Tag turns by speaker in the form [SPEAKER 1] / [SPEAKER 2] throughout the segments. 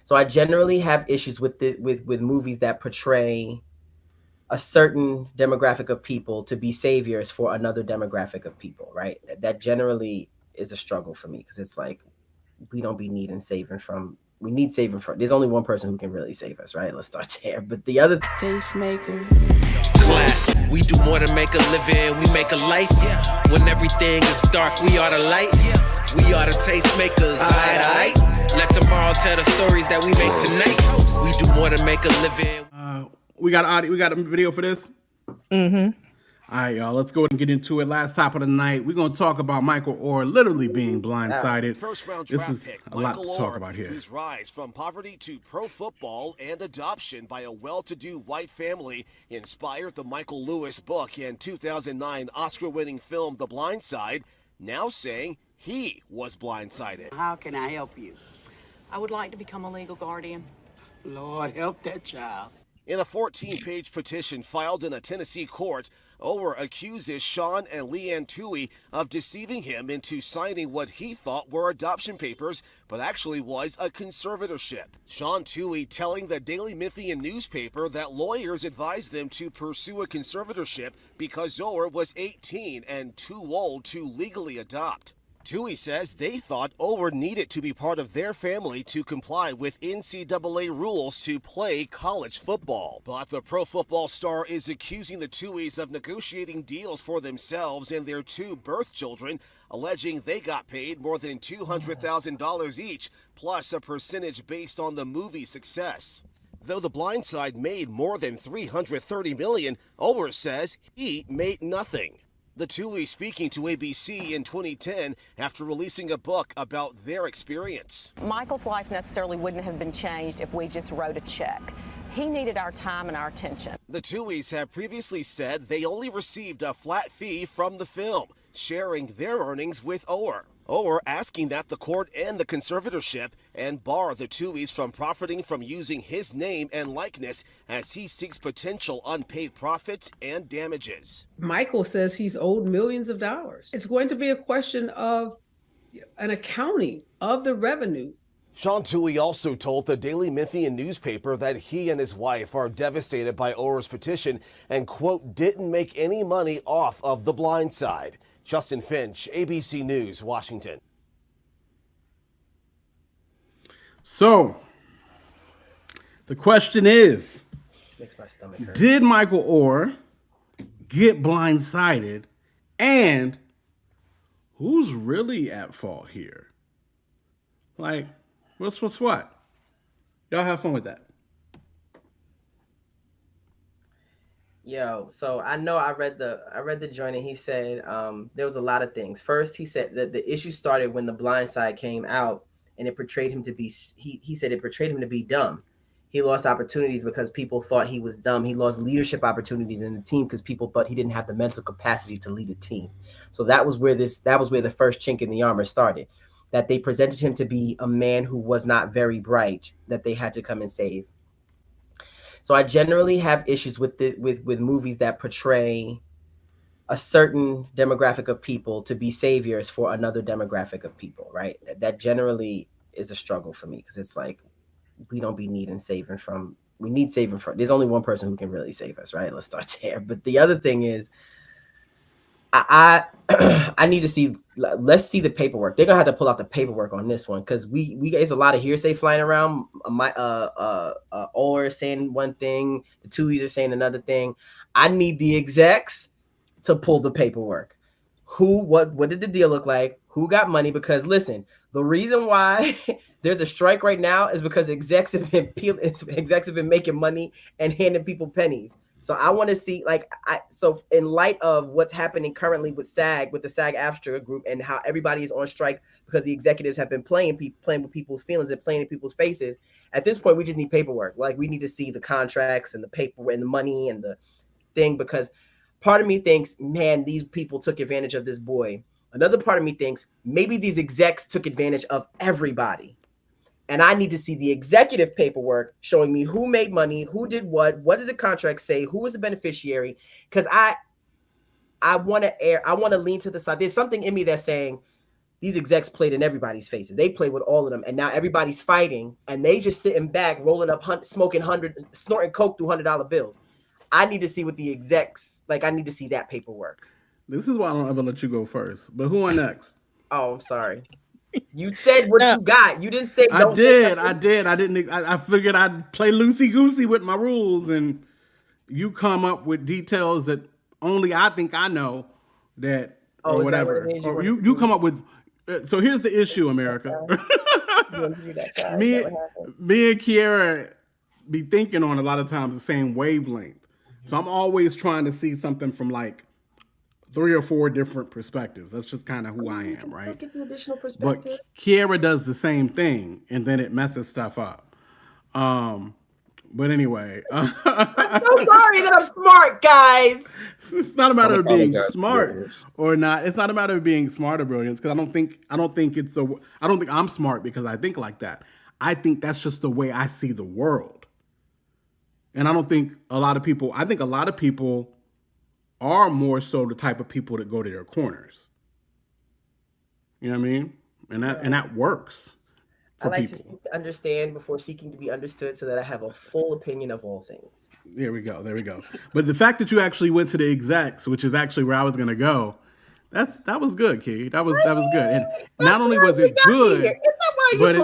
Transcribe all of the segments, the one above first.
[SPEAKER 1] So I generally have issues with movies that portray a certain demographic of people to be saviors for another demographic of people, right? That generally is a struggle for me because it's like we don't be needing saving from. We need saving from. There's only one person who can really save us, right? Let's start there. But the other
[SPEAKER 2] Tastemakers. Class. We do more than make a living, we make a life. When everything is dark, we are the light. We are the tastemakers, alright. Let tomorrow tell the stories that we make tonight. We do more than make a living.
[SPEAKER 3] We got audio. We got a video for this.
[SPEAKER 4] Mm-hmm.
[SPEAKER 3] All right, y'all. Let's go ahead and get into it. Last top of the night, we're gonna talk about Michael Oher literally being blindsided.
[SPEAKER 5] First round
[SPEAKER 3] This
[SPEAKER 5] draft
[SPEAKER 3] is
[SPEAKER 5] pick,
[SPEAKER 3] a lot
[SPEAKER 5] Michael
[SPEAKER 3] to talk
[SPEAKER 5] Oher,
[SPEAKER 3] about here.
[SPEAKER 5] whose rise from poverty to pro football and adoption by a well-to-do white family inspired the Michael Lewis book and 2009 Oscar-winning film The Blind Side, now saying he was blindsided.
[SPEAKER 6] How can I help you?
[SPEAKER 7] I would like to become a legal guardian.
[SPEAKER 6] Lord, help that child.
[SPEAKER 5] In a 14-page petition filed in a Tennessee court, Oher accuses Sean and Leanne Tuohy of deceiving him into signing what he thought were adoption papers, but actually was a conservatorship. Sean Tuohy telling the Daily Memphian newspaper that lawyers advised them to pursue a conservatorship because Oher was 18 and too old to legally adopt. Tuohy says they thought Oher needed to be part of their family to comply with NCAA rules to play college football. But the pro football star is accusing the Tuohys of negotiating deals for themselves and their two birth children, alleging they got paid more than $200,000 each, plus a percentage based on the movie's success. Though The Blind Side made more than $330 million, Oher says he made nothing. The Tuohy speaking to ABC in 2010 after releasing a book about their experience.
[SPEAKER 8] Michael's life necessarily wouldn't have been changed if we just wrote a check. He needed our time and our attention.
[SPEAKER 5] The Tuohys have previously said they only received a flat fee from the film, sharing their earnings with Oher. Oher asking that the court end the conservatorship and bar the Tuohys from profiting from using his name and likeness as he seeks potential unpaid profits and damages.
[SPEAKER 4] Michael says he's owed millions of dollars. It's going to be a question of an accounting of the revenue.
[SPEAKER 5] Sean Tuohy also told the Daily Memphian newspaper that he and his wife are devastated by Oher's petition and, quote, didn't make any money off of The Blind Side. Justin Finch, ABC News, Washington.
[SPEAKER 3] So, the question is,
[SPEAKER 1] makes my stomach hurt.
[SPEAKER 3] did Michael Oher get blindsided, and who's really at fault here? Like, what's what? Y'all have fun with that.
[SPEAKER 1] Yo, so I know I read the joint and he said there was a lot of things. First, he said that the issue started when The Blind Side came out and it portrayed him to be he said it portrayed him to be dumb. He lost opportunities because people thought he was dumb. He lost leadership opportunities in the team because people thought he didn't have the mental capacity to lead a team. So that was where the first chink in the armor started. That they presented him to be a man who was not very bright that they had to come and save. So I generally have issues with movies that portray a certain demographic of people to be saviors for another demographic of people, right? That generally is a struggle for me because it's like we don't be needing saving from. We need saving from. There's only one person who can really save us, right? Let's start there. But the other thing is, I I need to see. Let's see the paperwork. They're gonna have to pull out the paperwork on this one because we there's a lot of hearsay flying around. Oher saying one thing, the Tuohys are saying another thing. I need the execs to pull the paperwork. What did the deal look like? Who got money? Because listen, the reason why there's a strike right now is because execs have been making money and handing people pennies. So I want to see, so in light of what's happening currently with the SAG-AFTRA group and how everybody is on strike because the executives have been playing with people's feelings and playing in people's faces. At this point, we just need paperwork. Like we need to see the contracts and the paper and the money and the thing, because part of me thinks, man, these people took advantage of this boy. Another part of me thinks maybe these execs took advantage of everybody. And I need to see the executive paperwork showing me who made money, who did what did the contract say, who was the beneficiary? Because I want to lean to the side. There's something in me that's saying these execs played in everybody's faces. They played with all of them, and now everybody's fighting, and they just sitting back, rolling up, smoking snorting coke through $100 bills. I need to see what the execs like. I need to see that paperwork.
[SPEAKER 3] This is why I don't ever let you go first. But who on next?
[SPEAKER 1] Oh, I'm sorry. You said what you got. You didn't say.
[SPEAKER 3] I did. I didn't. I figured I'd play loosey goosey with my rules, and you come up with details that only I think I know that or whatever. Or you come up with. So here's the issue, America. me and Kiera be thinking on a lot of times the same wavelength. So I'm always trying to see something from like 3 or 4 different perspectives. That's just kind of who I am, right?
[SPEAKER 1] Get the additional perspective.
[SPEAKER 3] But Kiera does the same thing, and then it messes stuff up. But anyway,
[SPEAKER 1] I'm so sorry that I'm smart, guys.
[SPEAKER 3] It's not a matter of being smart or not. It's not a matter of being smart or brilliant, because I don't think I'm smart because I think like that. I think that's just the way I see the world. And I don't think a lot of people. I think a lot of people are more so the type of people that go to their corners. You know what I mean? And that works.
[SPEAKER 1] I like to seek to understand before seeking to be understood, so that I have a full opinion of all things.
[SPEAKER 3] There we go. But the fact that you actually went to the execs, which is actually where I was going to go, that was good, Key. That was good. And not only was it good, but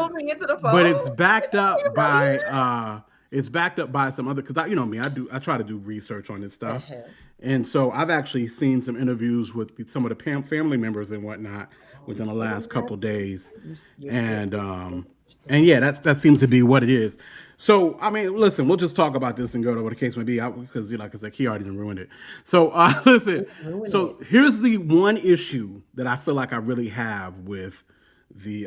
[SPEAKER 3] it's backed up by some other, because you know me, I try to do research on this stuff. And so I've actually seen some interviews with some of the family members and whatnot within the last couple days, and yeah, that seems to be what it is. So I mean, listen, we'll just talk about this and go to what the case may be, because like I said, Key already ruined it. So listen, so here's the one issue that I feel like I really have with the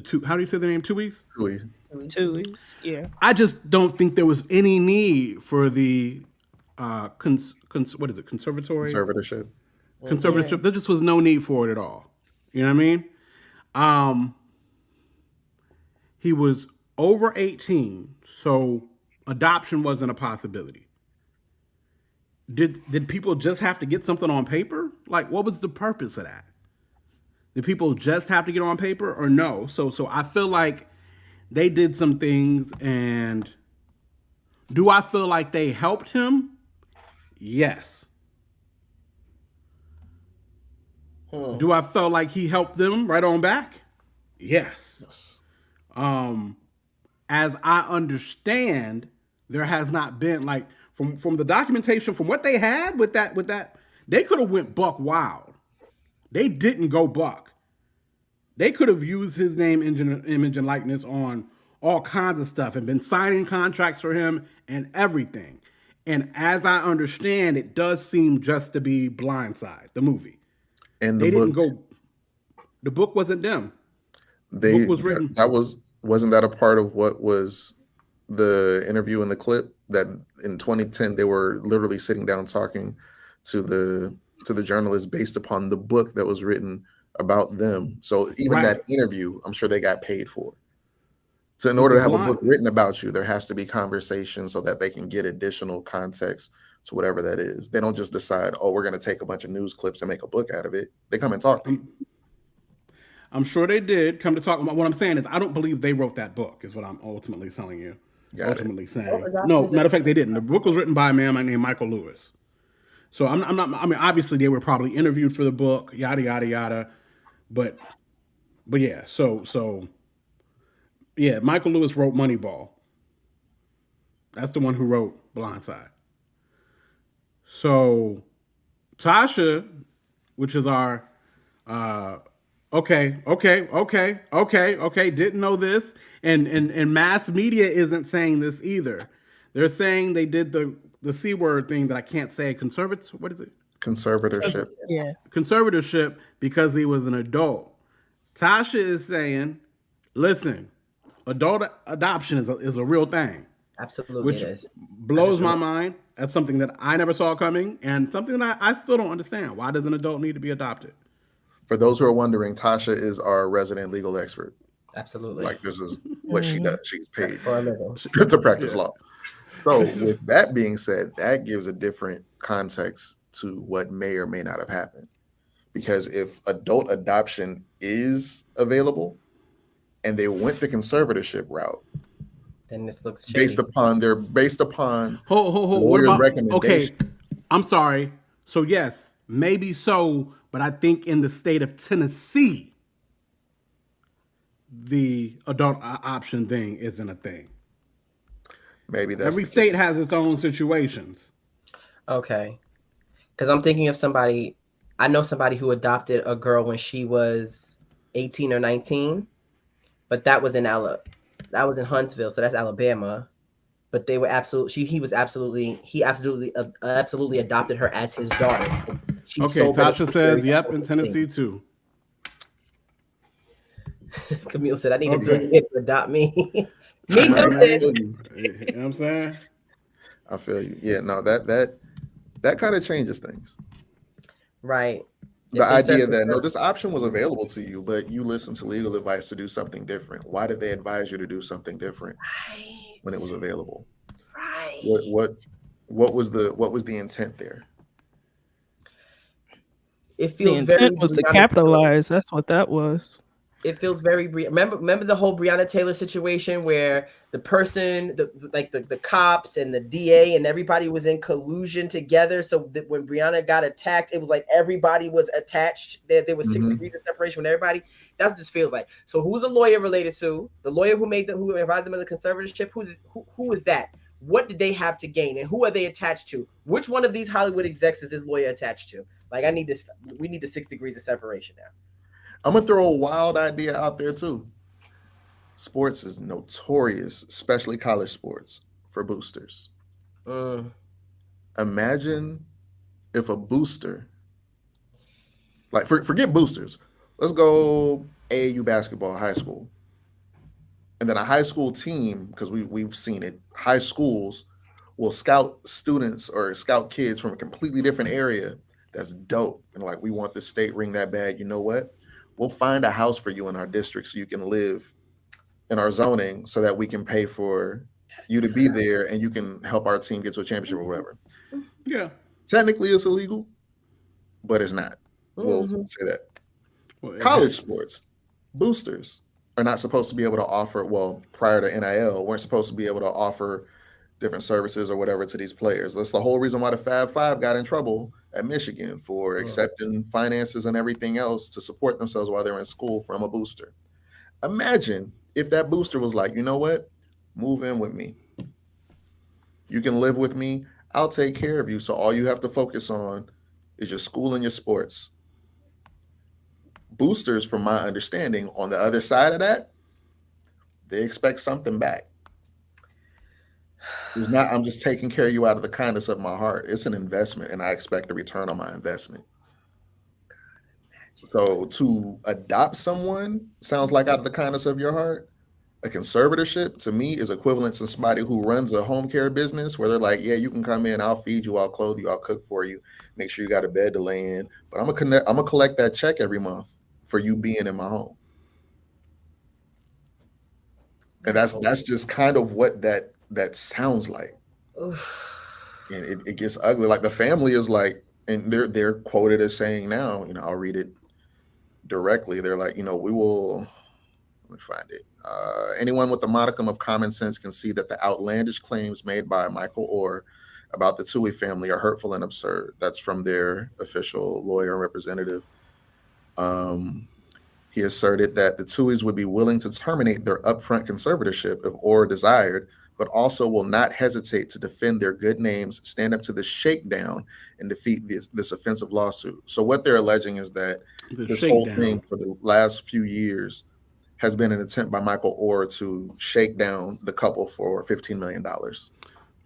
[SPEAKER 3] two. How do you say the name? Tuohy?
[SPEAKER 9] Tuohy, yeah.
[SPEAKER 3] I just don't think there was any need for the what is it? Conservatorship. Conservatorship. There just was no need for it at all. You know what I mean? He was over 18, so adoption wasn't a possibility. Did people just have to get something on paper? Like, what was the purpose of that? Did people just have to get on paper or no? So I feel like they did some things, and do I feel like they helped him? Yes. Do I feel like he helped them right on back? Yes. As I understand, there has not been, like, from the documentation, from what they had with that, they could have went buck wild. They didn't go buck. They could have used his name, image, and likeness on all kinds of stuff and been signing contracts for him and everything. And as I understand, it does seem just to be Blindside, the movie.
[SPEAKER 10] And
[SPEAKER 3] they didn't go. The book wasn't them.
[SPEAKER 10] The book was written. Wasn't that a part of what was the interview in the clip, that in 2010 they were literally sitting down talking to the journalist based upon the book that was written about them. So even that interview, I'm sure they got paid for. So in order to have a book written about you, there has to be conversation so that they can get additional context to whatever that is. They don't just decide, oh, we're going to take a bunch of news clips and make a book out of it. They come and talk to you.
[SPEAKER 3] I'm sure they did come to talk about. What I'm saying is, I don't believe they wrote that book, is what I'm ultimately telling you. Saying. No, matter of fact, they didn't. The book was written by a man named Michael Lewis. So I'm not, I mean, obviously they were probably interviewed for the book, yada, yada, yada. But yeah, so yeah, Michael Lewis wrote Moneyball. That's the one who wrote Blindside. So Tasha, which is our okay, didn't know this, and mass media isn't saying this either. They're saying they did the C word thing that I can't say. What is it?
[SPEAKER 10] Conservatorship.
[SPEAKER 9] Yeah.
[SPEAKER 3] Conservatorship, because he was an adult. Tasha is saying, listen, adult adoption is a real thing.
[SPEAKER 1] Absolutely,
[SPEAKER 3] which
[SPEAKER 1] it is.
[SPEAKER 3] Blows my mind. That's something that I never saw coming, and something that I still don't understand. Why does an adult need to be adopted?
[SPEAKER 10] For those who are wondering, Tasha is our resident legal expert.
[SPEAKER 1] Absolutely.
[SPEAKER 10] Like, this is what she does. She's paid to practice law. So with that being said, that gives a different context to what may or may not have happened. because if adult adoption is available and they went the conservatorship route,
[SPEAKER 1] Then this looks
[SPEAKER 10] based
[SPEAKER 1] shady.
[SPEAKER 10] upon based upon
[SPEAKER 3] Hold. What
[SPEAKER 10] lawyers'
[SPEAKER 3] about?
[SPEAKER 10] recommendation.
[SPEAKER 3] Okay, I'm sorry. So yes, maybe so, but I think in the state of Tennessee, the adult option thing isn't a thing.
[SPEAKER 10] Maybe that's
[SPEAKER 3] Every
[SPEAKER 10] the
[SPEAKER 3] state
[SPEAKER 10] case.
[SPEAKER 3] has its own situations.
[SPEAKER 1] Okay. Because I'm thinking of somebody, I know somebody who adopted a girl when she was 18 or 19, but that was that was in Huntsville, so that's Alabama. But they were he absolutely adopted her as his daughter. She
[SPEAKER 3] Okay,
[SPEAKER 1] sold
[SPEAKER 3] Tasha says,
[SPEAKER 1] beneficiaries. That
[SPEAKER 3] "Yep,
[SPEAKER 1] whole
[SPEAKER 3] in
[SPEAKER 1] thing.
[SPEAKER 3] Tennessee too."
[SPEAKER 1] Camille said, "I need a
[SPEAKER 3] Okay,
[SPEAKER 1] billionaire to adopt me."
[SPEAKER 3] you
[SPEAKER 1] Me
[SPEAKER 3] know
[SPEAKER 1] too,
[SPEAKER 3] what I
[SPEAKER 10] I
[SPEAKER 1] sis.
[SPEAKER 3] mean?
[SPEAKER 10] feel you.
[SPEAKER 3] You know what I'm saying?
[SPEAKER 10] I feel you. Yeah, no, that kind of changes things.
[SPEAKER 1] Right.
[SPEAKER 10] The
[SPEAKER 1] If they serve
[SPEAKER 10] idea
[SPEAKER 1] the
[SPEAKER 10] that no, this
[SPEAKER 1] purpose.
[SPEAKER 10] option was available to you, but you listened to legal advice to do something different. Why did they advise you to do something different when it was
[SPEAKER 1] Right.
[SPEAKER 10] available? What
[SPEAKER 1] Right.
[SPEAKER 10] what what was the intent there?
[SPEAKER 1] It
[SPEAKER 9] The
[SPEAKER 1] feels very
[SPEAKER 9] intent was to
[SPEAKER 1] Breonna Taylor.
[SPEAKER 9] capitalize. That's what that was.
[SPEAKER 1] It feels very remember the whole Breonna Taylor situation where the person the cops and the DA and everybody was in collusion together, so that when Breonna got attacked, it was like everybody was attached. There was 6 degrees of separation with everybody. That's what this feels like. So who's the lawyer related to? The lawyer who advised them of the conservatorship? Who is that? What did they have to gain, and who are they attached to? Which one of these Hollywood execs is this lawyer attached to? Like, I need this. We need the 6 degrees of separation now.
[SPEAKER 10] I'm gonna throw a wild idea out there too. Sports is notorious, especially college sports, for boosters.
[SPEAKER 1] Mm.
[SPEAKER 10] Imagine if a booster, like forget boosters, let's go AAU basketball, high school, and then a high school team, because we've seen it, high schools will scout students or scout kids from a completely different area. That's dope, and like we want the state ring that bad. You know what? We'll find a house for you in our district so you can live in our zoning, so that we can pay for you to be there and you can help our team get to a championship or whatever.
[SPEAKER 3] Yeah.
[SPEAKER 10] Technically, it's illegal, but it's not. We'll
[SPEAKER 1] Mhm.
[SPEAKER 10] say that.
[SPEAKER 3] Well,
[SPEAKER 10] College sports, boosters are not supposed to be able to offer, well, prior to NIL, weren't supposed to be able to offer different services or whatever to these players. That's the whole reason why the Fab Five got in trouble at Michigan for accepting finances and everything else to support themselves while they're in school from a booster. Imagine if that booster was like, you know what? Move in with me. You can live with me. I'll take care of you. So all you have to focus on is your school and your sports. Boosters, from my understanding, on the other side of that, they expect something back. It's not, I'm just taking care of you out of the kindness of my heart. It's an investment, and I expect a return on my investment. So to adopt someone sounds like out of the kindness of your heart. A conservatorship to me is equivalent to somebody who runs a home care business where they're like, yeah, you can come in, I'll feed you, I'll clothe you, I'll cook for you, make sure you got a bed to lay in, but I'm gonna collect that check every month for you being in my home. And that's just kind of what that sounds like. And it gets ugly. Like the family is like, and they're quoted as saying now, I'll read it directly. They're like, we will, let me find it. Anyone with a modicum of common sense can see that the outlandish claims made by Michael Oher about the Tuohy family are hurtful and absurd. That's from their official lawyer and representative. He asserted that the Tuohys would be willing to terminate their upfront conservatorship if Oher desired, but also will not hesitate to defend their good names, stand up to the shakedown, and defeat this offensive lawsuit. So what they're alleging is that this whole thing for the last few years has been an attempt by Michael Oher to shake down the couple for $15 million.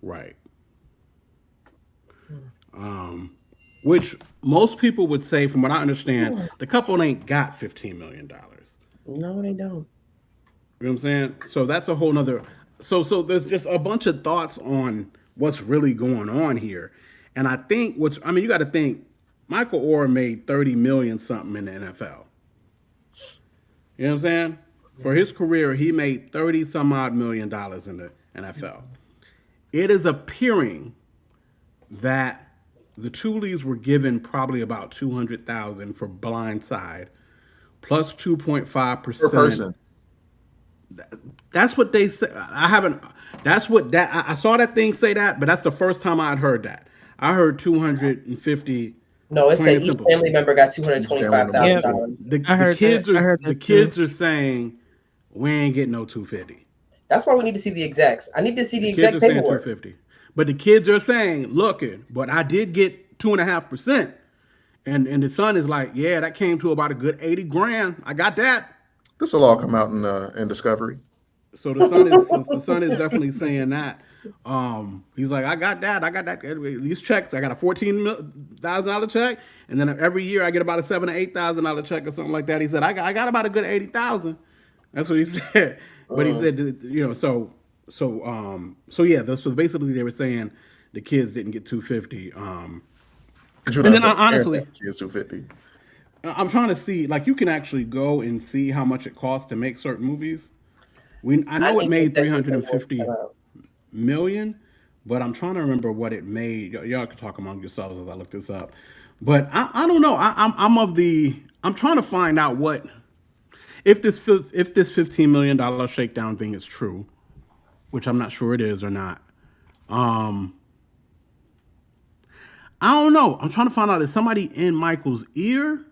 [SPEAKER 3] Right. Which most people would say, from what I understand, the couple ain't got $15 million.
[SPEAKER 1] No, they don't.
[SPEAKER 3] You know what I'm saying? So that's a whole nother. So there's just a bunch of thoughts on what's really going on here, and I think you got to think Michael Oher made 30 million something in the NFL. You know what I'm saying? For his career, he made 30 some odd $1 million in the NFL. It is appearing that the Tuohys were given probably about 200,000 for Blind Side, plus
[SPEAKER 10] Per
[SPEAKER 3] 2.5%.
[SPEAKER 10] person.
[SPEAKER 3] That's what they say. I haven't. That's what that I saw that thing say that, but that's the first time I'd heard that. I heard 250.
[SPEAKER 1] No, it
[SPEAKER 3] Plain
[SPEAKER 1] said
[SPEAKER 3] and
[SPEAKER 1] each
[SPEAKER 3] simple.
[SPEAKER 1] family member got two hundred
[SPEAKER 10] Each
[SPEAKER 1] twenty
[SPEAKER 10] family
[SPEAKER 1] five
[SPEAKER 10] member got
[SPEAKER 1] thousand
[SPEAKER 9] Yep.
[SPEAKER 10] two.
[SPEAKER 1] dollars.
[SPEAKER 3] The
[SPEAKER 9] I
[SPEAKER 3] the
[SPEAKER 9] heard that.
[SPEAKER 3] kids
[SPEAKER 9] I
[SPEAKER 3] are
[SPEAKER 9] heard
[SPEAKER 3] the
[SPEAKER 9] that too.
[SPEAKER 3] kids are saying we ain't getting no 250.
[SPEAKER 1] That's why we need to see the execs. I need to see
[SPEAKER 3] The
[SPEAKER 1] the
[SPEAKER 3] kids
[SPEAKER 1] exec
[SPEAKER 3] are saying
[SPEAKER 1] paperwork.
[SPEAKER 3] 250, but the kids are saying, looking, but I did get 2.5%, and the son is like, yeah, that came to about a good 80 grand. I got that.
[SPEAKER 10] This will all come out in Discovery.
[SPEAKER 3] So the son is definitely saying that. He's like, I got that. I got that. These checks. I got a $14,000 check, and then every year I get about a $7,000 to $8,000 check or something like that. He said, I got about a good 80,000. That's what he said. But he said, so yeah. So basically, they were saying the kids didn't get 250.
[SPEAKER 10] But you
[SPEAKER 3] And
[SPEAKER 10] not
[SPEAKER 3] then
[SPEAKER 10] saying the parents
[SPEAKER 3] honestly,
[SPEAKER 10] got the kids 250.
[SPEAKER 3] I'm trying to see, like, you can actually go and see how much it costs to make certain movies. I know it
[SPEAKER 1] need the
[SPEAKER 3] made
[SPEAKER 1] executive paperwork to
[SPEAKER 3] 350
[SPEAKER 1] come out.
[SPEAKER 3] million, but I'm trying to remember what it made. Y'all can talk among yourselves as I look this up. But I don't know. I'm trying to find out what if this $15 million shakedown thing is true, which I'm not sure it is or not. Um, I don't know. I'm trying to find out, is somebody in Michael's ear,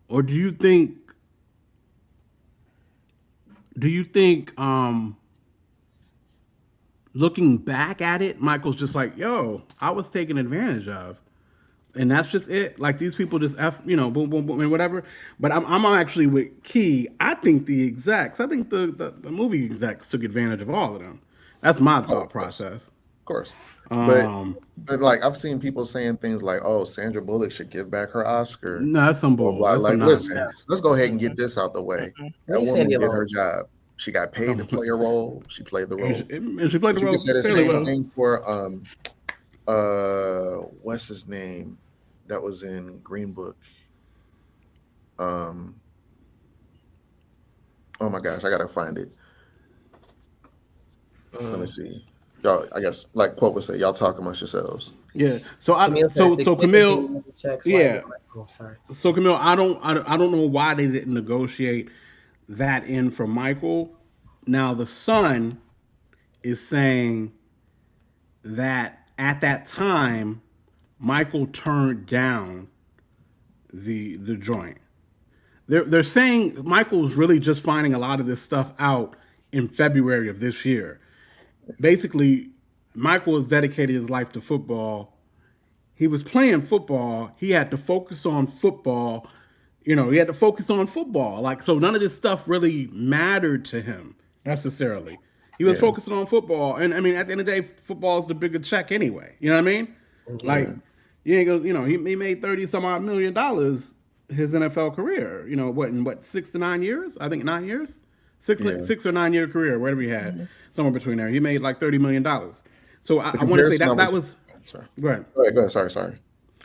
[SPEAKER 3] or do you think looking back at it, Michael's just like, yo, I was taken advantage of. And that's just it. Like, these people just boom, boom, boom, and whatever. But I'm actually with Key. I think the movie execs took advantage of all of them. That's my
[SPEAKER 10] Oh,
[SPEAKER 3] thought
[SPEAKER 10] of course.
[SPEAKER 3] process.
[SPEAKER 10] Of course. But
[SPEAKER 3] Um,
[SPEAKER 10] like I've seen people saying things like, "Oh, Sandra Bullock should give back her Oscar."
[SPEAKER 3] no, that's some
[SPEAKER 10] Blah
[SPEAKER 3] bull.
[SPEAKER 10] blah.
[SPEAKER 3] That's some
[SPEAKER 10] Like, listen,
[SPEAKER 3] nonsense.
[SPEAKER 10] let's go ahead and get this out the way. That
[SPEAKER 1] Leave
[SPEAKER 10] woman
[SPEAKER 1] Sandy
[SPEAKER 10] did her
[SPEAKER 1] alone.
[SPEAKER 10] job. She got paid to play a role. She played the role.
[SPEAKER 3] And she played
[SPEAKER 10] But
[SPEAKER 3] the
[SPEAKER 10] you can
[SPEAKER 3] role
[SPEAKER 10] say the
[SPEAKER 3] fairly
[SPEAKER 10] same
[SPEAKER 3] well.
[SPEAKER 10] thing for what's his name that was in Green Book. Um, oh my gosh, I gotta find it. Let me see. Y'all, I guess like Quote would say, y'all talk amongst yourselves.
[SPEAKER 3] Yeah. So
[SPEAKER 1] Camille said if the
[SPEAKER 3] so
[SPEAKER 1] kid is getting
[SPEAKER 3] Camille,
[SPEAKER 1] money checks, why is
[SPEAKER 3] yeah.
[SPEAKER 1] it Michael? Sorry.
[SPEAKER 3] So Camille, I don't know why they didn't negotiate that in for Michael. Now the son is saying that at that time, Michael turned down the joint. They're saying Michael's really just finding a lot of this stuff out in February of this year. Basically, Michael has dedicated his life to football. He was playing football. He had to focus on football. He had to focus on football. Like, so none of this stuff really mattered to him necessarily. He was
[SPEAKER 10] Yeah,
[SPEAKER 3] focusing on football. And I mean, at the end of the day, football is the bigger check anyway. You know what I mean? Like,
[SPEAKER 10] yeah,
[SPEAKER 3] you ain't gonna, he made 30 some odd $1 million his NFL career. In what, 6 to 9 years? I think 9 years? Six,
[SPEAKER 10] yeah.
[SPEAKER 3] 6 or 9 year career, whatever he had, somewhere between there. He made like $30 million. So
[SPEAKER 10] The
[SPEAKER 3] I want to say
[SPEAKER 10] comparison I
[SPEAKER 3] that
[SPEAKER 10] was.
[SPEAKER 3] was,
[SPEAKER 10] Sorry.
[SPEAKER 3] go ahead.
[SPEAKER 10] Go ahead. Go ahead. Sorry.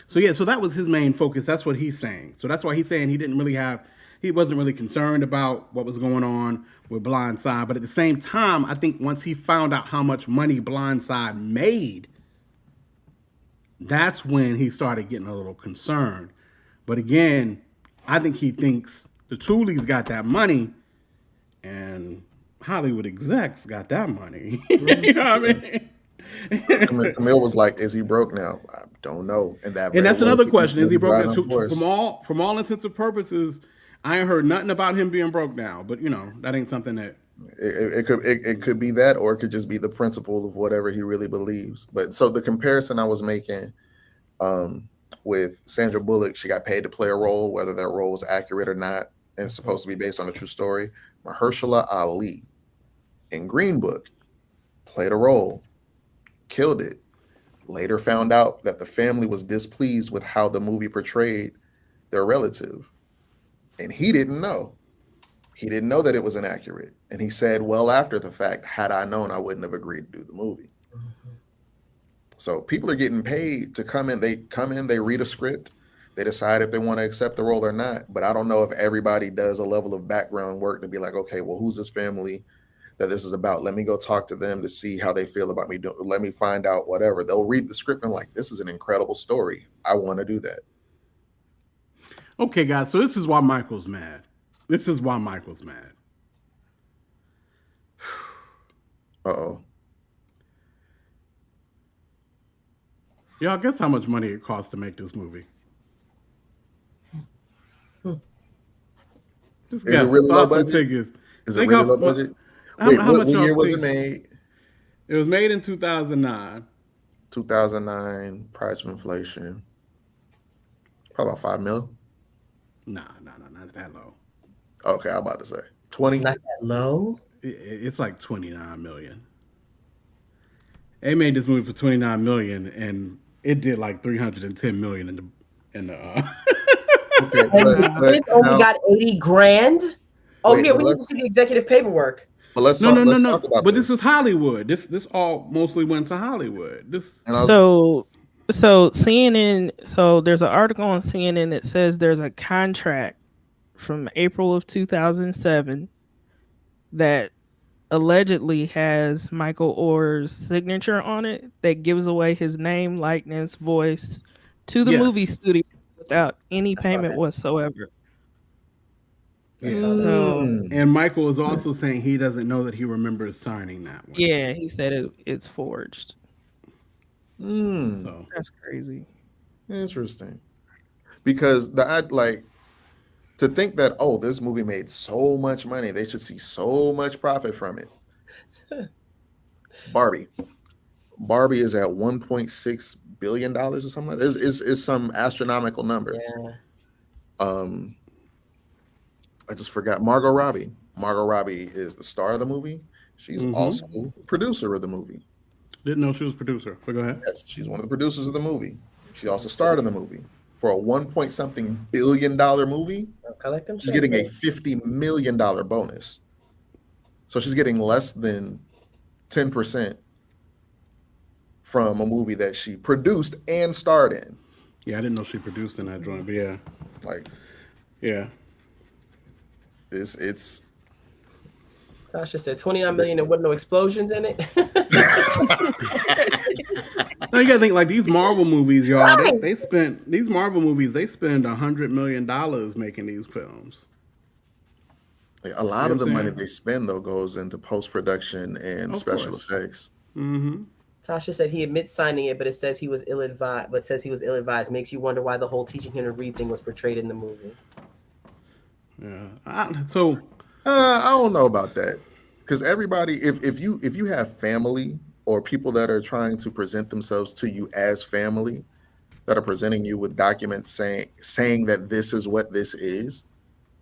[SPEAKER 3] So yeah, so that was his main focus. That's what he's saying. So that's why he's saying he wasn't really concerned about what was going on with Blindside. But at the same time, I think once he found out how much money Blindside made, that's when he started getting a little concerned. But again, I think he thinks the Toolies got that money and Hollywood execs got that money. You know what I mean?
[SPEAKER 10] Camille was like, "Is he broke now?" I don't know, and that
[SPEAKER 3] And
[SPEAKER 10] very
[SPEAKER 3] that's
[SPEAKER 10] well
[SPEAKER 3] another
[SPEAKER 10] could be
[SPEAKER 3] question: is he
[SPEAKER 10] still
[SPEAKER 3] broke now?
[SPEAKER 10] driving force.
[SPEAKER 3] From all intents and purposes, I ain't heard nothing about him being broke now. But that ain't something that.
[SPEAKER 10] It could be that, or it could just be the principle of whatever he really believes. But so the comparison I was making with Sandra Bullock, she got paid to play a role, whether that role was accurate or not, and it's supposed to be based on a true story. Mahershala Ali in Green Book played a role, killed it. Later found out that the family was displeased with how the movie portrayed their relative, and he didn't know. He didn't know that it was inaccurate. And he said, well, after the fact, had I known, I wouldn't have agreed to do the movie. So people are getting paid to come in. They come in, they read a script, they decide if they want to accept the role or not. But I don't know if everybody does a level of background work to be like, okay, well, who's this family that this is about. Let me go talk to them to see how they feel about me. Let me find out whatever. They'll read the script and like, this is an incredible story. I want to do that.
[SPEAKER 3] Okay, guys. So this is why Michael's mad. This is why Michael's mad.
[SPEAKER 10] Uh-oh.
[SPEAKER 3] Y'all guess how much money it cost to make this movie? Just
[SPEAKER 10] Is
[SPEAKER 3] guess.
[SPEAKER 10] it really low
[SPEAKER 3] Thoughts and
[SPEAKER 10] budget?
[SPEAKER 3] figures.
[SPEAKER 10] Is it
[SPEAKER 3] Think
[SPEAKER 10] really
[SPEAKER 3] how,
[SPEAKER 10] low budget?
[SPEAKER 3] how,
[SPEAKER 10] Wait,
[SPEAKER 3] how
[SPEAKER 10] what
[SPEAKER 3] much y'all
[SPEAKER 10] year was it
[SPEAKER 3] think?
[SPEAKER 10] made?
[SPEAKER 3] It was made in 2009.
[SPEAKER 10] 2009, price of inflation. Probably about 5 mil.
[SPEAKER 3] Nah, not that low.
[SPEAKER 10] Okay, I'm about to say 20.
[SPEAKER 1] Not that low.
[SPEAKER 3] It's like 29 million. They made this movie for 29 million, and it did like 310 million in the.
[SPEAKER 10] Okay,
[SPEAKER 1] And
[SPEAKER 10] but
[SPEAKER 1] it only
[SPEAKER 10] now,
[SPEAKER 1] got 80 grand. Oh
[SPEAKER 10] wait,
[SPEAKER 1] yeah,
[SPEAKER 10] but
[SPEAKER 1] we need to see the executive paperwork.
[SPEAKER 10] let's
[SPEAKER 3] No,
[SPEAKER 10] talk.
[SPEAKER 3] no, no,
[SPEAKER 10] Let's talk
[SPEAKER 3] no.
[SPEAKER 10] about
[SPEAKER 3] But this
[SPEAKER 10] this.
[SPEAKER 3] is Hollywood. This all mostly went to Hollywood. This.
[SPEAKER 10] And
[SPEAKER 9] So CNN. So there's an article on CNN that says there's a contract from April of 2007 that allegedly has Michael Oher's signature on it that gives away his name, likeness, voice to the movie
[SPEAKER 3] Yes.
[SPEAKER 9] studio without any
[SPEAKER 1] I saw
[SPEAKER 9] payment
[SPEAKER 1] that.
[SPEAKER 9] whatsoever.
[SPEAKER 1] I
[SPEAKER 3] Yeah.
[SPEAKER 1] saw that.
[SPEAKER 9] So
[SPEAKER 3] And Michael is also saying he doesn't know that he remembers signing that one.
[SPEAKER 9] yeah, he said it's forged.
[SPEAKER 3] So
[SPEAKER 9] That's crazy.
[SPEAKER 10] interesting, because like to think that this movie made so much money, they should see so much profit from it. Barbie is at 1.6 billion dollars or something. Is some astronomical number.
[SPEAKER 1] Yeah.
[SPEAKER 10] I just forgot Margot Robbie. Margot Robbie is the star of the movie. She's also producer of the movie.
[SPEAKER 3] didn't know she was producer. But go ahead.
[SPEAKER 10] Yes, she's one of the producers of the movie. She also starred in the movie. For a 1 point something billion-dollar movie,
[SPEAKER 1] Collect them.
[SPEAKER 10] she's getting a $50 million bonus. So she's getting less than 10% from a movie that she produced and starred in.
[SPEAKER 3] Yeah, I didn't know she produced in that joint. But yeah,
[SPEAKER 10] Like
[SPEAKER 3] yeah.
[SPEAKER 10] it's
[SPEAKER 1] Tasha said 29 million and wasn't no explosions in it.
[SPEAKER 3] Now you gotta think like these Marvel movies, y'all.
[SPEAKER 1] Right.
[SPEAKER 3] They spend $100 million making these films.
[SPEAKER 10] a lot
[SPEAKER 3] You
[SPEAKER 10] of
[SPEAKER 3] know
[SPEAKER 10] the
[SPEAKER 3] what I'm
[SPEAKER 10] money
[SPEAKER 3] saying?
[SPEAKER 10] they spend though goes into post-production and
[SPEAKER 3] Of
[SPEAKER 10] special
[SPEAKER 3] course.
[SPEAKER 10] effects.
[SPEAKER 1] Tasha said he admits signing it, but it says he was ill-advised. But says he was ill-advised. Makes you wonder why the whole teaching him to read thing was portrayed in the movie.
[SPEAKER 3] Yeah.
[SPEAKER 10] I don't know about that, because everybody, if you have family or people that are trying to present themselves to you as family, that are presenting you with documents saying that this is what this is.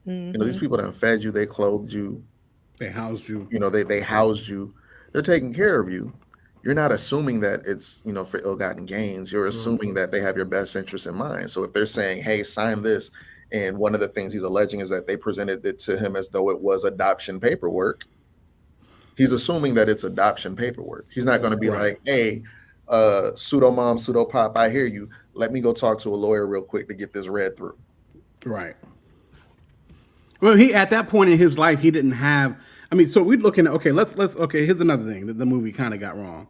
[SPEAKER 10] These people that fed you, they clothed you,
[SPEAKER 3] They housed you.
[SPEAKER 10] they housed you, they're taking care of you. You're not assuming that it's for ill-gotten gains. You're assuming that they have your best interest in mind. So if they're saying, hey, sign this, and one of the things he's alleging is that they presented it to him as though it was adoption paperwork, he's assuming that it's adoption paperwork. He's not going to be like, hey, pseudo mom, pseudo pop, I hear you, let me go talk to a lawyer real quick to get this read through.
[SPEAKER 3] Right. Well, he at that point in his life, he didn't have. I mean, so we're looking at let's here's another thing that the movie kind of got wrong.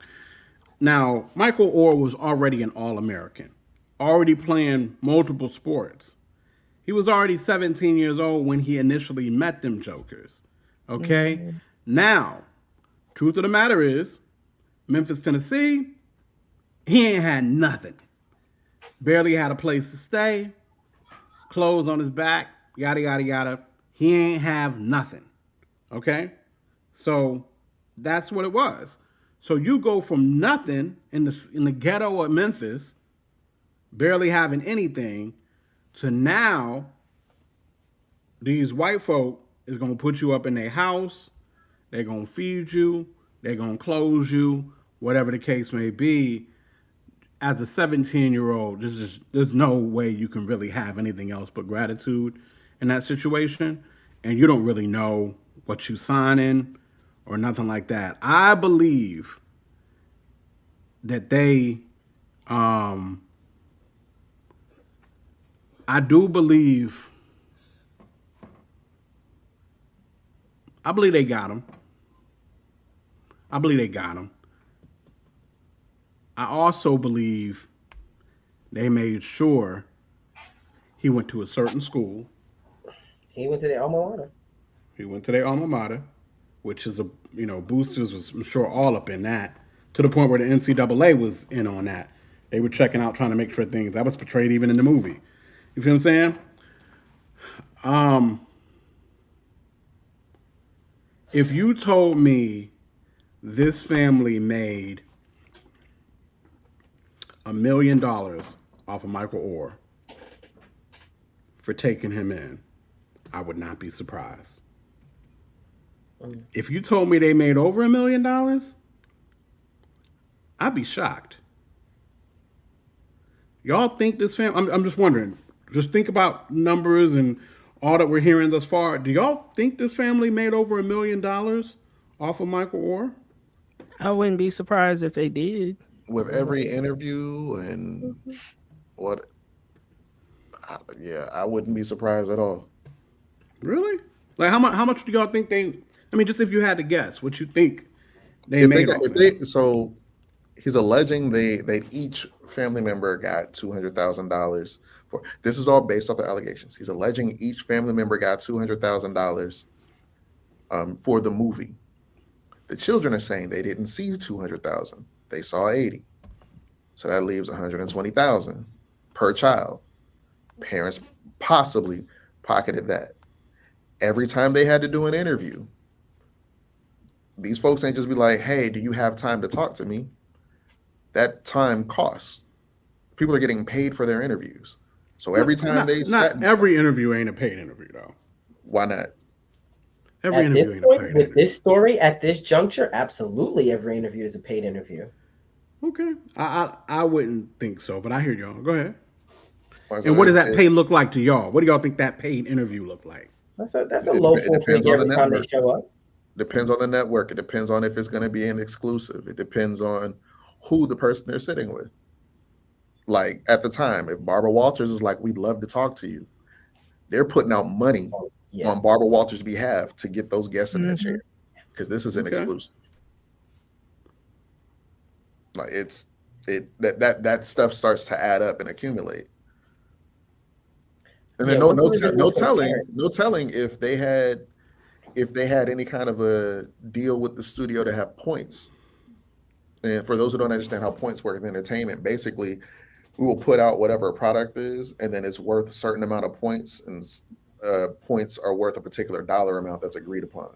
[SPEAKER 3] Now, Michael Oher was already an All-American, already playing multiple sports. He was already 17 years old when he initially met them jokers. Okay? Now, truth of the matter is, Memphis, Tennessee, he ain't had nothing. Barely had a place to stay, clothes on his back, yada, yada, yada. He ain't have nothing. Okay? So that's what it was. So you go from nothing in the ghetto of Memphis, barely having anything, to now these white folk is gonna put you up in their house, they're gonna feed you, they're gonna clothe you, whatever the case may be. As a 17-year-old, there's no way you can really have anything else but gratitude in that situation, and you don't really know what you signing or nothing like that. I believe that they, I believe they got him. I believe they got him. I also believe they made sure he went to a certain school.
[SPEAKER 1] He went to the alma mater.
[SPEAKER 3] He went to their alma mater, which is boosters was I'm sure all up in that to the point where the NCAA was in on that. They were checking out, trying to make sure things that was portrayed even in the movie. You feel what I'm saying? Um, if you told me this family made $1 million off of Michael Oher for taking him in, I would not be surprised. If you told me they made over $1 million, I'd be shocked. Y'all think this family? I'm just wondering. Just think about numbers and all that we're hearing thus far. Do y'all think this family made over $1 million off of Michael Oher?
[SPEAKER 9] I wouldn't be surprised if they did.
[SPEAKER 10] With every interview and what? I wouldn't be surprised at all.
[SPEAKER 3] Really? Like how much do y'all think they? I mean, just if you had to guess, what you think they made off it?
[SPEAKER 10] So he's alleging that each family member got $200,000 for. This is all based off the allegations. He's alleging each family member got $200,000 for the movie. The children are saying they didn't see 200,000; they saw 80. So that leaves 120,000 per child. Parents possibly pocketed that. Every time they had to do an interview, these folks ain't just be like, "Hey, do you have time to talk to me?" That time costs. People are getting paid for their interviews. So every time
[SPEAKER 3] not every interview ain't a paid interview though.
[SPEAKER 10] Why not?
[SPEAKER 3] Every
[SPEAKER 1] At this
[SPEAKER 3] interview ain't
[SPEAKER 1] point,
[SPEAKER 3] a paid
[SPEAKER 1] with
[SPEAKER 3] interview.
[SPEAKER 1] this story, at this juncture, absolutely every interview is a paid interview.
[SPEAKER 3] Okay, I wouldn't think so, but I hear y'all. Go ahead.
[SPEAKER 10] So
[SPEAKER 3] And what does that pay look like to y'all? What do y'all think that paid interview look like?
[SPEAKER 1] That's a low full figure every time they show up.
[SPEAKER 10] Depends on the network. It depends on if it's going to be an exclusive. It depends on who the person they're sitting with. Like at the time, if Barbara Walters is like, "We'd love to talk to you," they're putting out money on Barbara Walters' behalf to get those guests in that chair because this is an exclusive. Like that stuff starts to add up and accumulate. And then no telling if they had any kind of a deal with the studio to have points. And for those who don't understand how points work in entertainment, basically we will put out whatever a product is, and then it's worth a certain amount of points, and points are worth a particular dollar amount that's agreed upon.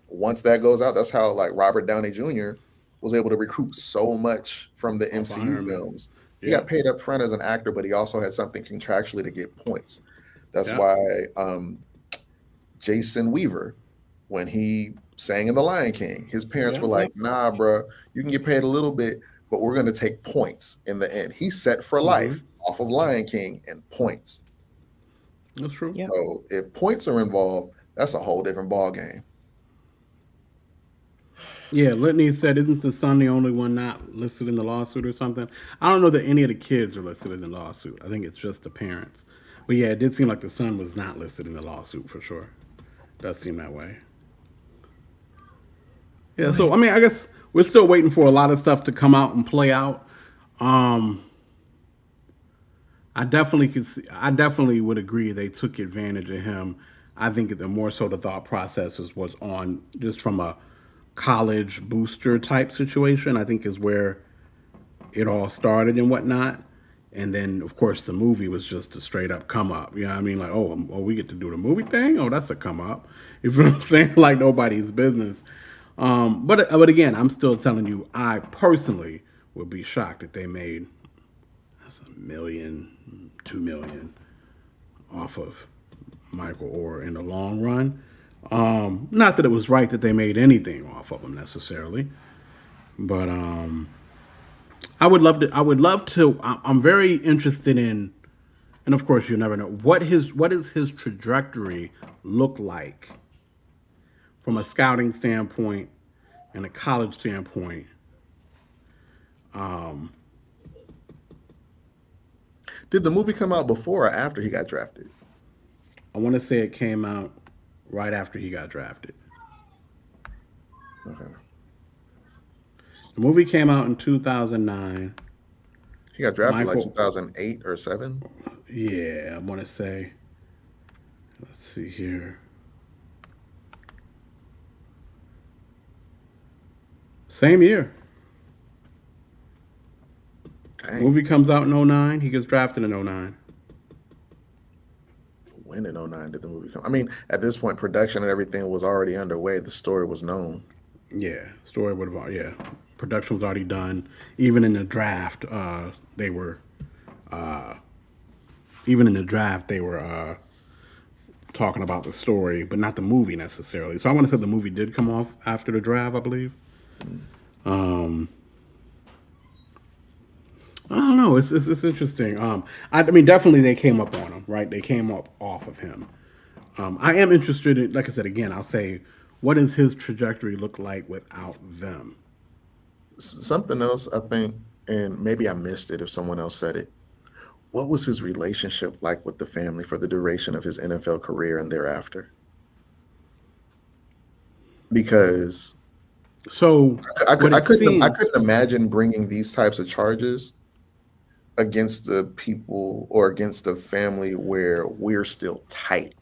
[SPEAKER 10] Once that goes out, that's how like Robert Downey Jr. was able to recoup so much from the MCU films. He got paid up front as an actor, but he also had something contractually to get points. That's why Jason Weaver, when he sang in The Lion King, his parents were like, "Nah, bro, you can get paid a little bit, but we're going to take points in the end." He's set for life off of Lion King and points.
[SPEAKER 3] That's true.
[SPEAKER 10] So if points are involved, that's a whole different ball game.
[SPEAKER 3] Yeah, Litney said, "Isn't the son the only one not listed in the lawsuit or something?" I don't know that any of the kids are listed in the lawsuit. I think it's just the parents. But yeah, it did seem like the son was not listed in the lawsuit for sure. Does seem that way. Yeah, so I mean, I guess we're still waiting for a lot of stuff to come out and play out. I definitely would agree they took advantage of him. I think the more so the thought process was on just from a college booster type situation, I think is where it all started and whatnot. And then of course the movie was just a straight up come up. You know what I mean? Like, oh, we get to do the movie thing? Oh, that's a come up. You feel what I'm saying? Like nobody's business. But again, I'm still telling you, I personally would be shocked if they made $1 million, $2 million off of Michael Oher in the long run. Not that it was right that they made anything off of him necessarily, but I would love to. I'm very interested in, and of course you never know what does his trajectory look like from a scouting standpoint and a college standpoint.
[SPEAKER 10] Did the movie come out before or after he got drafted?
[SPEAKER 3] I want to say it came out right after he got drafted.
[SPEAKER 10] Okay.
[SPEAKER 3] The movie came out in 2009.
[SPEAKER 10] He got drafted like
[SPEAKER 3] Michael,
[SPEAKER 10] 2008 or 7.
[SPEAKER 3] yeah, I want to say. Let's see here. Same year.
[SPEAKER 10] Dang.
[SPEAKER 3] Movie comes out in '09. He gets drafted in '09.
[SPEAKER 10] When in '09 did the movie come? I mean, at this point, production and everything was already underway. The story was known.
[SPEAKER 3] Yeah, story would have, yeah. Production was already done. Even in the draft, they were, uh, even in the draft, they were talking about the story, but not the movie necessarily. So I want to say the movie did come off after the draft, I believe. Um, I don't know. It's interesting. I mean, definitely they came up on him, right? They came up off of him. I am interested in, like I said again, I'll say, what does his trajectory look like without them?
[SPEAKER 10] Something else, I think, and maybe I missed it if someone else said it. What was his relationship like with the family for the duration of his NFL career and thereafter? Because
[SPEAKER 3] So what
[SPEAKER 10] I
[SPEAKER 3] it seems,
[SPEAKER 10] couldn't imagine bringing these types of charges against the people or against the family where we're still tight.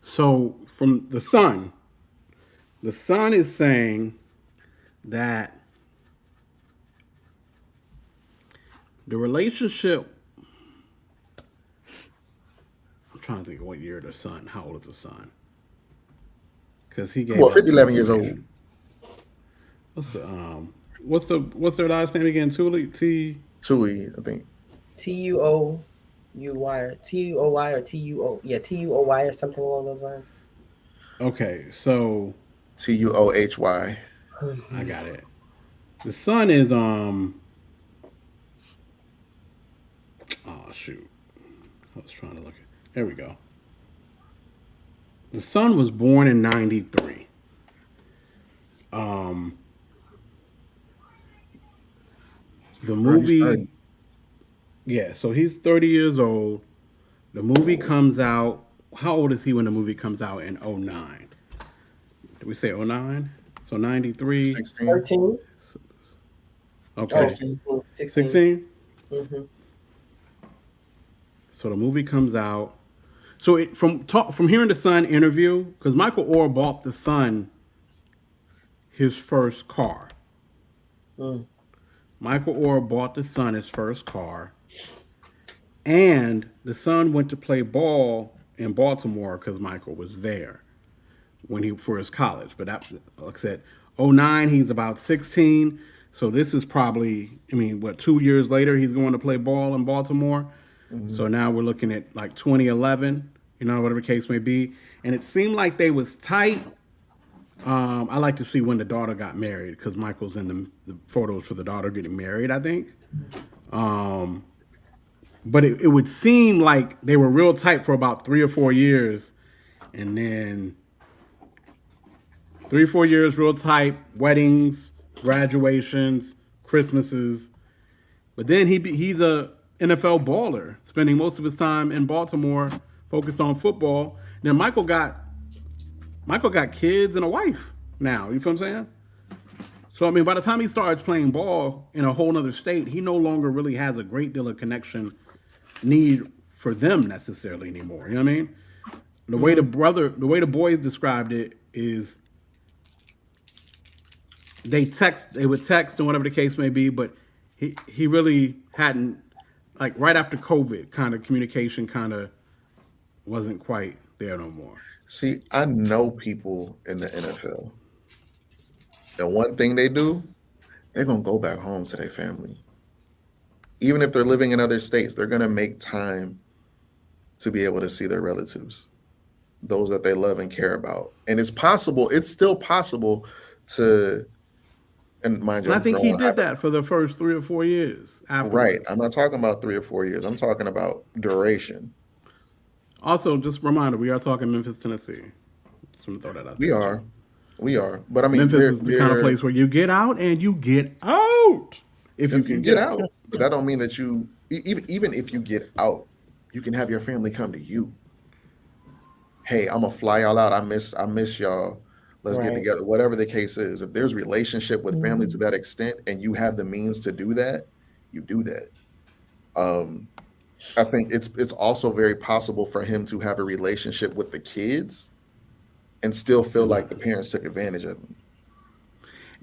[SPEAKER 3] so from the son is saying that the relationship. I'm trying to think of what year the son. How old is the son? Because he gave
[SPEAKER 10] Well,
[SPEAKER 3] out
[SPEAKER 10] 50,
[SPEAKER 3] the
[SPEAKER 10] 11 years old.
[SPEAKER 3] information. What's their last name again? Tuohy
[SPEAKER 10] Tuohy, I think.
[SPEAKER 1] Tuoy or Tuoy or something along those lines.
[SPEAKER 3] Okay, so
[SPEAKER 10] Tuohy.
[SPEAKER 3] I got it. The son is oh shoot. I was trying to look at, there we go. The son was born in '93. Um the
[SPEAKER 10] Bro, he's
[SPEAKER 3] movie,
[SPEAKER 10] 30.
[SPEAKER 3] yeah, so he's 30 years old. The movie comes out. How old is he when the movie comes out in '09? Did we say '09? So 93.
[SPEAKER 10] 16.
[SPEAKER 1] 13. Oh,
[SPEAKER 3] Okay.
[SPEAKER 10] 16.
[SPEAKER 1] 16.
[SPEAKER 3] 16.
[SPEAKER 1] Mm-hmm.
[SPEAKER 3] So the movie comes out. So from hearing the son interview, because Michael Orr bought the son his first car.
[SPEAKER 1] Mm.
[SPEAKER 3] Michael Orr bought the son his first car, and the son went to play ball in Baltimore because Michael was there when he for his college. But that, like I said, '09 he's about 16. So this is probably, I mean, what, 2 years later he's going to play ball in Baltimore.
[SPEAKER 10] Mm-hmm.
[SPEAKER 3] So now we're looking at like 2011, whatever the case may be. And it seemed like they was tight. I like to see when the daughter got married because Michael's in the photos for the daughter getting married, I think. But it would seem like they were real tight for about 3 or 4 years. And then 3 or 4 years real tight, weddings, graduations, Christmases. But then he's a NFL baller, spending most of his time in Baltimore, focused on football. Then Michael got kids and a wife now. You feel what I'm saying? So I mean, by the time he starts playing ball in a whole other state, he no longer really has a great deal of connection need for them necessarily anymore. You know what I mean? The way the boys described it is they would text and whatever the case may be, but he really hadn't, like right after COVID, kind of communication kind of wasn't quite there no more.
[SPEAKER 10] See, I know people in the NFL. And one thing they do, they're going to go back home to their family. Even if they're living in other states, they're going to make time to be able to see their relatives, those that they love and care about. And it's still possible to, and mind you,
[SPEAKER 3] And I think he did that for the first 3 or 4 years after.
[SPEAKER 10] Right. I'm not talking about 3 or 4 years. I'm talking about duration.
[SPEAKER 3] Also, just a reminder, we are talking Memphis, Tennessee. Just want to throw that out there.
[SPEAKER 10] We are. But I mean,
[SPEAKER 3] Memphis is the kind of place where you get out and you get out. If you can
[SPEAKER 10] get out. But that don't mean that you, even if you get out, you can have your family come to you. Hey, I'm gonna fly y'all out. I miss y'all. Let's get
[SPEAKER 1] Right.
[SPEAKER 10] together. Whatever the case is, if there's relationship with family to
[SPEAKER 1] Mhm.
[SPEAKER 10] that extent, and you have the means to do that, you do that. I think it's also very possible for him to have a relationship with the kids and still feel like the parents took advantage of him.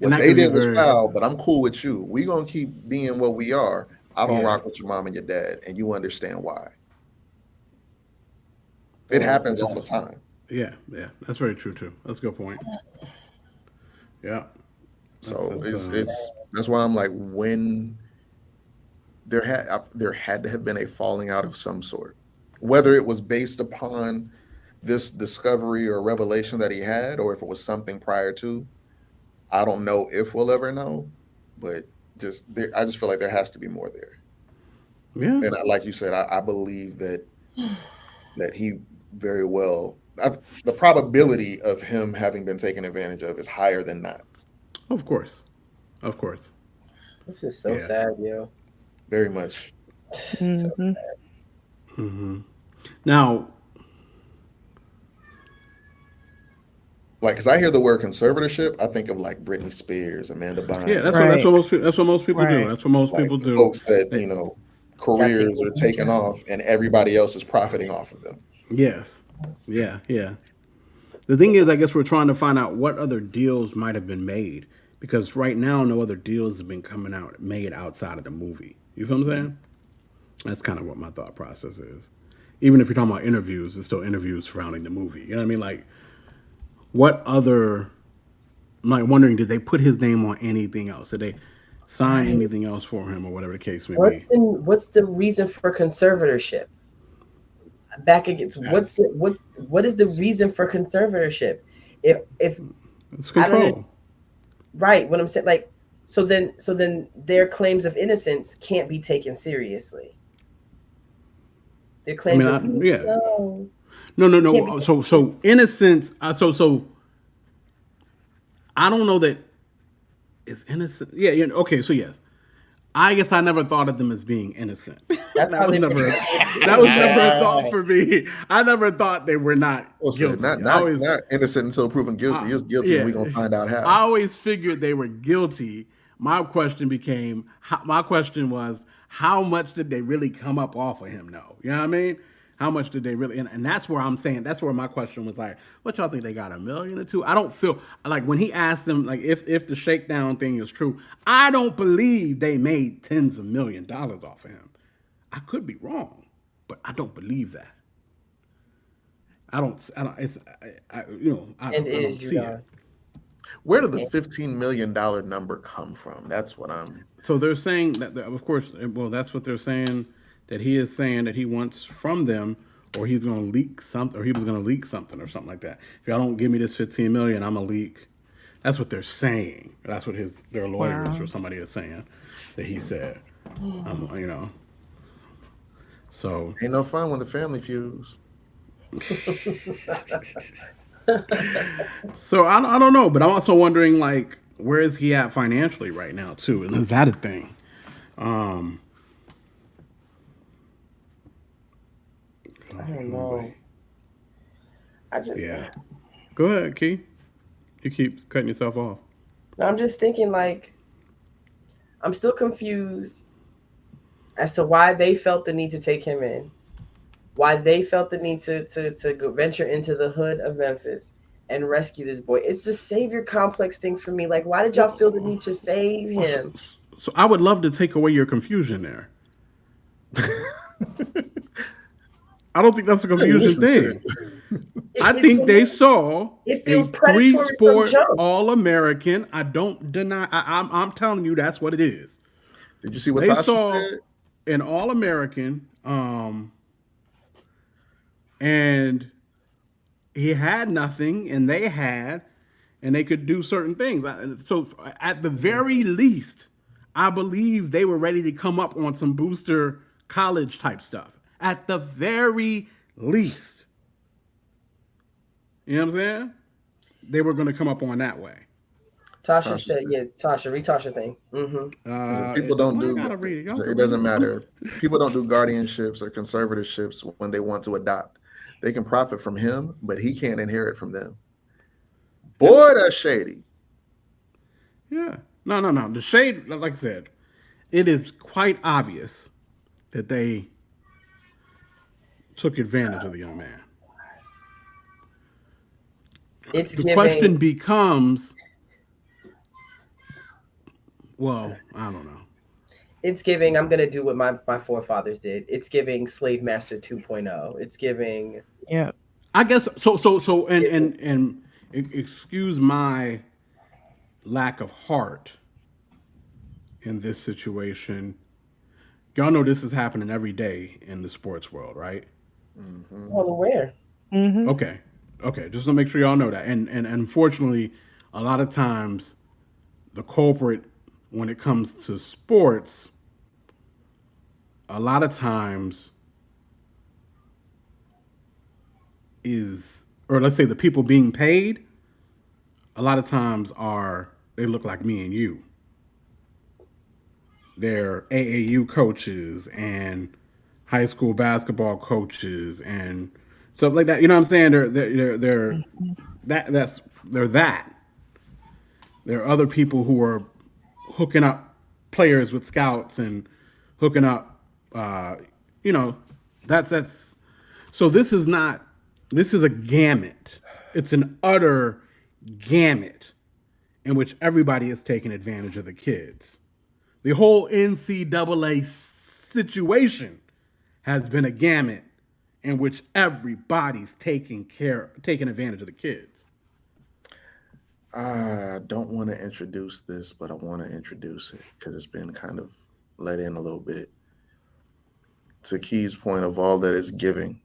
[SPEAKER 3] And
[SPEAKER 10] What
[SPEAKER 3] that
[SPEAKER 10] they
[SPEAKER 3] could be
[SPEAKER 10] did was
[SPEAKER 3] very,
[SPEAKER 10] foul, but I'm cool with you. We gonna keep being what we are. I don't
[SPEAKER 3] yeah,
[SPEAKER 10] rock with your mom and your dad, and you understand why. It
[SPEAKER 1] Mm.
[SPEAKER 10] happens all the time.
[SPEAKER 3] yeah, yeah. That's very true too. That's a good point. Yeah,
[SPEAKER 10] So
[SPEAKER 3] that's
[SPEAKER 10] it's that's why I'm like, when there had to have been a falling out of some sort, whether it was based upon this discovery or revelation that he had, or if it was something prior to. I don't know if we'll ever know, but I just feel like there has to be more there.
[SPEAKER 3] yeah,
[SPEAKER 10] And like you said, I believe that he very well. The probability of him having been taken advantage of is higher than not.
[SPEAKER 3] of course, of course,
[SPEAKER 1] This is so
[SPEAKER 3] yeah.
[SPEAKER 1] sad, yo.
[SPEAKER 10] Very much.
[SPEAKER 1] So,
[SPEAKER 9] Hmm.
[SPEAKER 3] Hmm. Now,
[SPEAKER 10] Like, because I hear the word conservatorship, I think of like Britney Spears, Amanda
[SPEAKER 3] yeah,
[SPEAKER 10] Bynes,
[SPEAKER 3] that's
[SPEAKER 9] Right.
[SPEAKER 3] what most people do.
[SPEAKER 9] Right.
[SPEAKER 3] That's what most
[SPEAKER 10] like
[SPEAKER 3] people
[SPEAKER 10] the
[SPEAKER 3] do.
[SPEAKER 10] folks that
[SPEAKER 3] They,
[SPEAKER 1] got taken
[SPEAKER 10] careers are
[SPEAKER 1] advantage
[SPEAKER 10] taking
[SPEAKER 1] of.
[SPEAKER 10] off and everybody else is profiting off of them.
[SPEAKER 3] yes, yeah, yeah. The thing is, I guess we're trying to find out what other deals might have been made because right now, no other deals have been coming out made outside of the movie. You feel what I'm saying? That's kind of what my thought process is. Even if you're talking about interviews, it's still interviews surrounding the movie. You know what I mean? Like, what other? I'm like wondering, did they put his name on anything else? Did they sign
[SPEAKER 1] Right.
[SPEAKER 3] anything else for him, or whatever the case may be?
[SPEAKER 1] What's the reason for conservatorship? Back against what is the reason for conservatorship? If
[SPEAKER 3] It's
[SPEAKER 1] I don't understand,
[SPEAKER 3] control.
[SPEAKER 1] right, what I'm saying, like, so then their claims of innocence can't be taken seriously. Their
[SPEAKER 3] I
[SPEAKER 1] claims
[SPEAKER 3] mean,
[SPEAKER 1] of
[SPEAKER 3] yeah,
[SPEAKER 1] no
[SPEAKER 3] no, no,
[SPEAKER 1] can't be
[SPEAKER 3] no.
[SPEAKER 1] taken
[SPEAKER 3] So
[SPEAKER 1] seriously.
[SPEAKER 3] innocence. So I don't know that it's innocent. Yeah, yeah. Okay, so yes, I guess I never thought of them as being innocent.
[SPEAKER 1] That's
[SPEAKER 3] that
[SPEAKER 1] how
[SPEAKER 3] was
[SPEAKER 1] they
[SPEAKER 3] never
[SPEAKER 1] portray it to
[SPEAKER 3] that
[SPEAKER 1] me.
[SPEAKER 3] was never a
[SPEAKER 1] Yeah.
[SPEAKER 3] thought for me. I never thought they were not
[SPEAKER 10] Well said,
[SPEAKER 3] guilty.
[SPEAKER 10] not innocent until proven guilty. Is guilty, and
[SPEAKER 3] Yeah,
[SPEAKER 10] we're gonna find out
[SPEAKER 3] I
[SPEAKER 10] how.
[SPEAKER 3] always figured they were guilty. My question was, how much did they really come up off of him? No, you know what I mean? How much did they really? And that's where I'm saying that's where my question was like, what y'all think they got a million or two? I don't feel like when he asked them like if the shakedown thing is true, I don't believe they made tens of $1 million off of him. I could be wrong, but I don't believe that. I don't. It's.
[SPEAKER 1] And
[SPEAKER 3] I
[SPEAKER 1] it
[SPEAKER 3] don't
[SPEAKER 1] is you,
[SPEAKER 3] see it.
[SPEAKER 1] Don.
[SPEAKER 10] Where did the $15 million number come from? That's what I'm.
[SPEAKER 3] So they're saying that, of course, well, that's what they're saying. That he is saying that he wants from them, or he's going to leak something, or he was going to leak something, or something like that. If y'all don't give me this 15 million, I'm gonna leak. That's what they're saying. That's what their lawyers
[SPEAKER 9] Wow.
[SPEAKER 3] or somebody is saying that he said. You know. So
[SPEAKER 10] Ain't no fun when the family feuds.
[SPEAKER 3] I don't know, but I'm also wondering like where is he at financially right now too, and is that a thing? Um,
[SPEAKER 1] I don't
[SPEAKER 3] oh boy.
[SPEAKER 1] know. I just
[SPEAKER 3] Yeah. Go ahead, Key. You keep cutting yourself off.
[SPEAKER 1] I'm just thinking, like, I'm still confused as to why they felt the need to take him in, why they felt the need to go venture into the hood of Memphis and rescue this boy. It's the savior complex thing for me. Like, why did y'all feel the need to save him?
[SPEAKER 3] So I would love to take away your confusion there. I don't think that's a confusion thing. I think they saw
[SPEAKER 1] It
[SPEAKER 3] a
[SPEAKER 1] feels predatory from
[SPEAKER 3] three-sport
[SPEAKER 1] jump.
[SPEAKER 3] All-American. I don't deny. I'm telling you that's what it is.
[SPEAKER 10] Did you see what
[SPEAKER 3] They
[SPEAKER 10] Tasha
[SPEAKER 3] saw
[SPEAKER 10] said?
[SPEAKER 3] an All-American, and he had nothing, and they had, and they could do certain things. So at the very least, I believe they were ready to come up on some booster college type stuff. At the very least. You know what I'm saying? They were going to come up on that way.
[SPEAKER 1] Tasha said, yeah, Tasha, read Tasha thing. Mm-hmm.
[SPEAKER 10] People don't do.
[SPEAKER 3] Gotta read it.
[SPEAKER 10] It doesn't matter. People don't do guardianships or conservatorships when they want to adopt. They can profit from him, but he can't inherit from them. Boy, that's shady.
[SPEAKER 3] Yeah. No, no, no. The shade, like I said, it is quite obvious that they took advantage of the young man.
[SPEAKER 1] It's
[SPEAKER 3] The
[SPEAKER 1] giving.
[SPEAKER 3] question becomes, well, I don't know.
[SPEAKER 1] It's giving. I'm gonna do what my forefathers did. It's giving Slave Master 2.0. It's giving.
[SPEAKER 9] Yeah.
[SPEAKER 3] I guess so,
[SPEAKER 1] Giving
[SPEAKER 3] excuse my lack of heart in this situation. Y'all know this is happening every day in the sports world, right?
[SPEAKER 10] Hmm.
[SPEAKER 1] well aware.
[SPEAKER 9] Mm-hmm.
[SPEAKER 3] Okay. Okay, just to make sure y'all know that. And unfortunately, a lot of times the culprit when it comes to sports, a lot of times is or let's say the people being paid, a lot of times are they look like me and you. They're AAU coaches and high school basketball coaches and stuff like that. You know what I'm saying? They're that's they're that. There are other people who are hooking up players with scouts and hooking up. Uh, you know, that's. So this is not. This is a gamut. It's an utter gamut in which everybody is taking advantage of the kids. The whole NCAA situation has been a gamut in which everybody's taking advantage of the kids.
[SPEAKER 10] I don't want to introduce this, but I want to introduce it because it's been kind of let in a little bit. To Key's point of all that it's giving.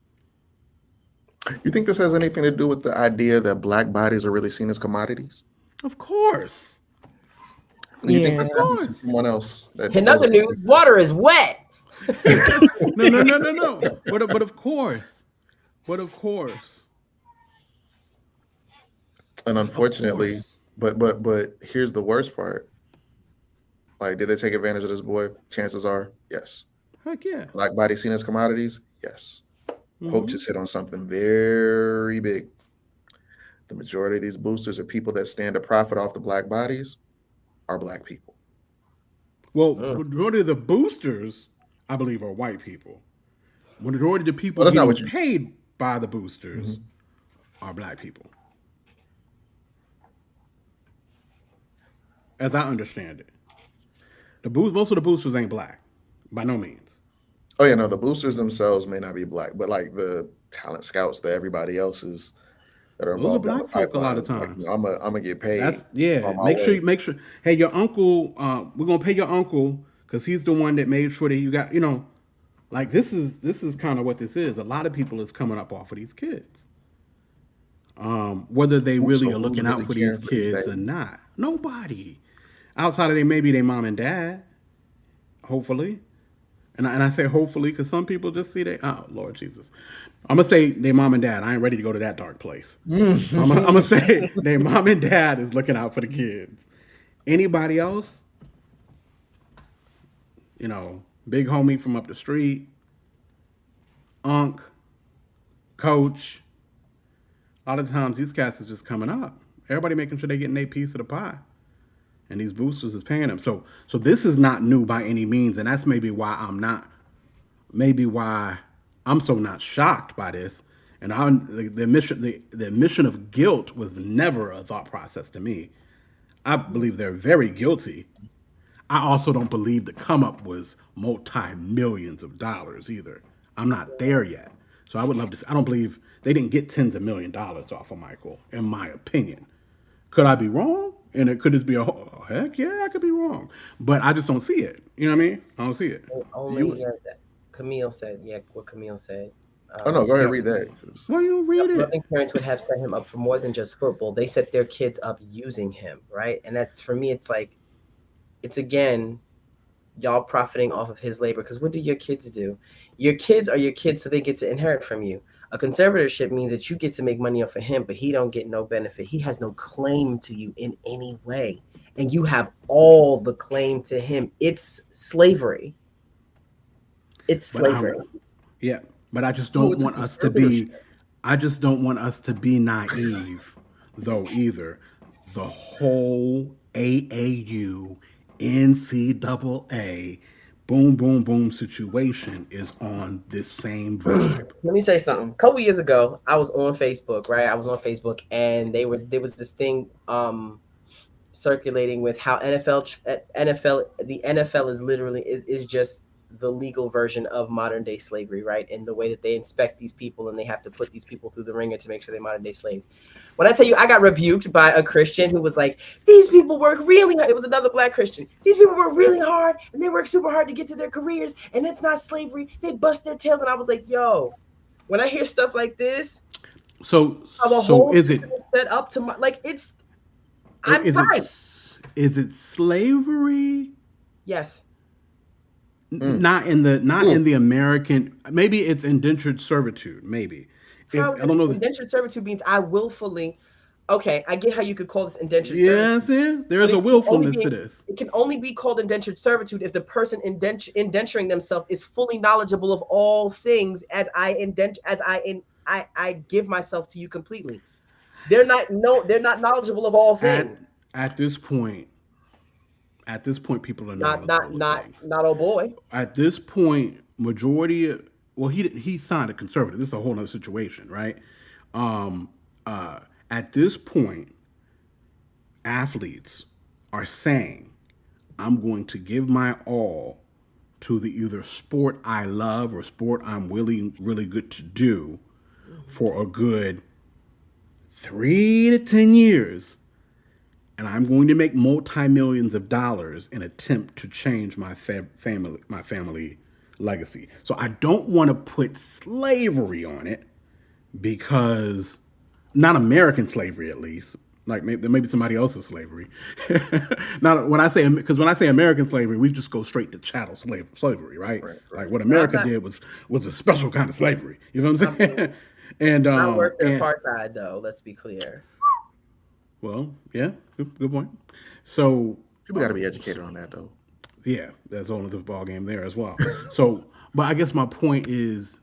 [SPEAKER 10] You think this has anything to do with the idea that black bodies are really seen as commodities?
[SPEAKER 3] Of course.
[SPEAKER 10] You think
[SPEAKER 9] Yeah.
[SPEAKER 10] this
[SPEAKER 3] Of
[SPEAKER 10] happens to
[SPEAKER 3] course.
[SPEAKER 10] someone else that
[SPEAKER 1] In
[SPEAKER 10] does
[SPEAKER 1] other news, water is wet.
[SPEAKER 3] No, no, no, no, no. But of course. But of course.
[SPEAKER 10] And
[SPEAKER 3] Of
[SPEAKER 10] unfortunately,
[SPEAKER 3] course.
[SPEAKER 10] but here's the worst part. Like, did they take advantage of this boy? Chances are, yes.
[SPEAKER 3] Heck yeah.
[SPEAKER 10] Black bodies seen as commodities? Yes. Hope
[SPEAKER 3] Mm-hmm.
[SPEAKER 10] just hit on something very big. The majority of these boosters are people that stand to profit off the black bodies are black people.
[SPEAKER 3] Well,
[SPEAKER 1] Mm.
[SPEAKER 3] majority of the boosters, I believe, are white people. Majority of the people
[SPEAKER 10] Well, that's not
[SPEAKER 3] getting
[SPEAKER 10] what you said.
[SPEAKER 3] paid by the boosters
[SPEAKER 10] Mhm.
[SPEAKER 3] are black people. As I understand it. Most of the boosters ain't black. By no means.
[SPEAKER 10] Oh yeah, no, the boosters themselves may not be black, but like the talent scouts that everybody else is that are
[SPEAKER 3] Those are
[SPEAKER 10] involved down the
[SPEAKER 3] black folk a lot
[SPEAKER 10] pipeline
[SPEAKER 3] of
[SPEAKER 10] is like,
[SPEAKER 3] times.
[SPEAKER 10] I'm gonna get paid
[SPEAKER 3] That's
[SPEAKER 10] on
[SPEAKER 3] yeah.
[SPEAKER 10] my way.
[SPEAKER 3] Make sure. Hey, your uncle. We're gonna pay your uncle because he's the one that made sure that you got. You know, like this is kind of what this is. A lot of people is coming up off of these kids. Whether they really
[SPEAKER 10] So
[SPEAKER 3] are
[SPEAKER 10] who's
[SPEAKER 3] looking out
[SPEAKER 10] really
[SPEAKER 3] for these
[SPEAKER 10] caring for these
[SPEAKER 3] kids or
[SPEAKER 10] babies?
[SPEAKER 3] not. Nobody outside of they maybe their mom and dad. Hopefully, and I say hopefully because some people just see they. Oh Lord Jesus. I'm gonna say their mom and dad. I ain't ready to go to that dark place. So I'm gonna say their mom and dad is looking out for the kids. Anybody else, you know, big homie from up the street, Unc, coach. A lot of times these cats is just coming up. Everybody making sure they getting their piece of the pie, and these boosters is paying them. So this is not new by any means, and that's maybe why maybe why I'm so not shocked by this. And the admission of guilt was never a thought process to me. I believe they're very guilty. I also don't believe the come up was multi millions of dollars either. I'm not there yet. So I would love to see, I don't believe they didn't get tens of $1 millions off of Michael, in my opinion. Could I be wrong? And it could just be oh, heck yeah, I could be wrong. But I just don't see it. You know what I mean? I don't see it.
[SPEAKER 1] Only
[SPEAKER 10] You
[SPEAKER 1] that Camille said. Yeah, what Camille said.
[SPEAKER 10] oh no, go ahead,
[SPEAKER 1] Yeah,
[SPEAKER 10] read that. 'Cause
[SPEAKER 3] Why you don't read it?
[SPEAKER 1] loving parents would have set him up for more than just football. They set their kids up using him, right? And that's for me. It's like, it's again, y'all profiting off of his labor. Because what do your kids do? Your kids are your kids, so they get to inherit from you. A conservatorship means that you get to make money off of him, but he don't get no benefit. He has no claim to you in any way, and you have all the claim to him. It's slavery. It's
[SPEAKER 3] But
[SPEAKER 1] slavery.
[SPEAKER 3] yeah, but I just
[SPEAKER 10] oh,
[SPEAKER 3] don't
[SPEAKER 10] it's a
[SPEAKER 3] want us to be
[SPEAKER 10] conservatorship.
[SPEAKER 3] I just don't want us to be naive. though either. The whole AAU, NCAA, boom, boom, boom situation is on this same vibe.
[SPEAKER 1] Let me say something. A couple years ago, I was on Facebook, right? I was on Facebook, and there was this thing circulating with how the NFL is literally is just the legal version of modern day slavery, right? And the way that they inspect these people and they have to put these people through the ringer to make sure they're modern day slaves. When I tell you, I got rebuked by a Christian who was like, "These people work really hard." It was another black Christian. "These people work really hard and they work super hard to get to their careers, and it's not slavery. They bust their tails." And I was like, "Yo, when I hear stuff like this,
[SPEAKER 3] So,
[SPEAKER 1] how the
[SPEAKER 3] so
[SPEAKER 1] whole
[SPEAKER 3] is
[SPEAKER 1] system
[SPEAKER 3] it
[SPEAKER 1] is set up to like it's I'm
[SPEAKER 3] is it
[SPEAKER 1] right."
[SPEAKER 3] is it slavery?
[SPEAKER 1] Yes.
[SPEAKER 3] Not in the American. Maybe it's indentured servitude. Maybe
[SPEAKER 1] How is
[SPEAKER 3] I
[SPEAKER 1] it
[SPEAKER 3] don't know.
[SPEAKER 1] indentured servitude means I willfully, okay, I get how you could call this indentured
[SPEAKER 3] Yes,
[SPEAKER 1] servitude,
[SPEAKER 3] yeah,
[SPEAKER 1] but
[SPEAKER 3] there's a willfulness to this.
[SPEAKER 1] it can only be called indentured servitude if the person indenturing themselves is fully knowledgeable of all things as I give myself to you completely. They're not, no, they're not knowledgeable of all
[SPEAKER 3] At
[SPEAKER 1] things.
[SPEAKER 3] at this point, people are
[SPEAKER 1] Not
[SPEAKER 3] knowledgeable of things.
[SPEAKER 1] not oh boy.
[SPEAKER 3] At this point, majority. Well, he signed a conservative. This is a whole other situation, right? Um, uh, at this point, athletes are saying, "I'm going to give my all to the either sport I love or sport I'm really good to do for a good 3 to 10 years, and I'm going to make multi millions of dollars in attempt to change my family legacy." So I don't want to put slavery on it because not American slavery at least. Like maybe, there may be somebody else's slavery. Now, when I say American slavery, we just go straight to chattel slavery, right? Like what
[SPEAKER 1] Not
[SPEAKER 3] America did was a special kind of slavery. You know what I'm
[SPEAKER 1] I mean,
[SPEAKER 3] saying? and
[SPEAKER 1] not worse than
[SPEAKER 3] and
[SPEAKER 1] apartheid though, let's be clear.
[SPEAKER 3] well, yeah, good point. So
[SPEAKER 10] People got to be educated on that, though.
[SPEAKER 3] yeah, that's all of the ball game there as well. So, but I guess my point is,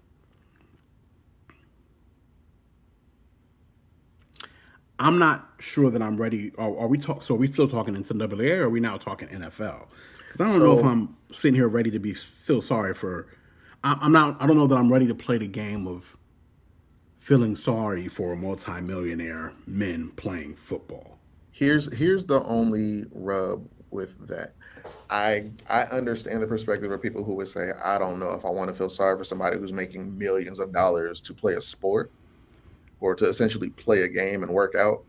[SPEAKER 3] I'm not sure that I'm ready. Are we talk? So are we still talking NCAA, or are we now talking NFL? Because I don't know if
[SPEAKER 10] So
[SPEAKER 3] I'm sitting here ready to feel sorry for. I'm not. I don't know that I'm ready to play the game of feeling sorry for multimillionaire men playing football.
[SPEAKER 10] here's the only rub with that. I understand the perspective of people who would say, I don't know if I want to feel sorry for somebody who's making millions of dollars to play a sport or to essentially play a game and work out.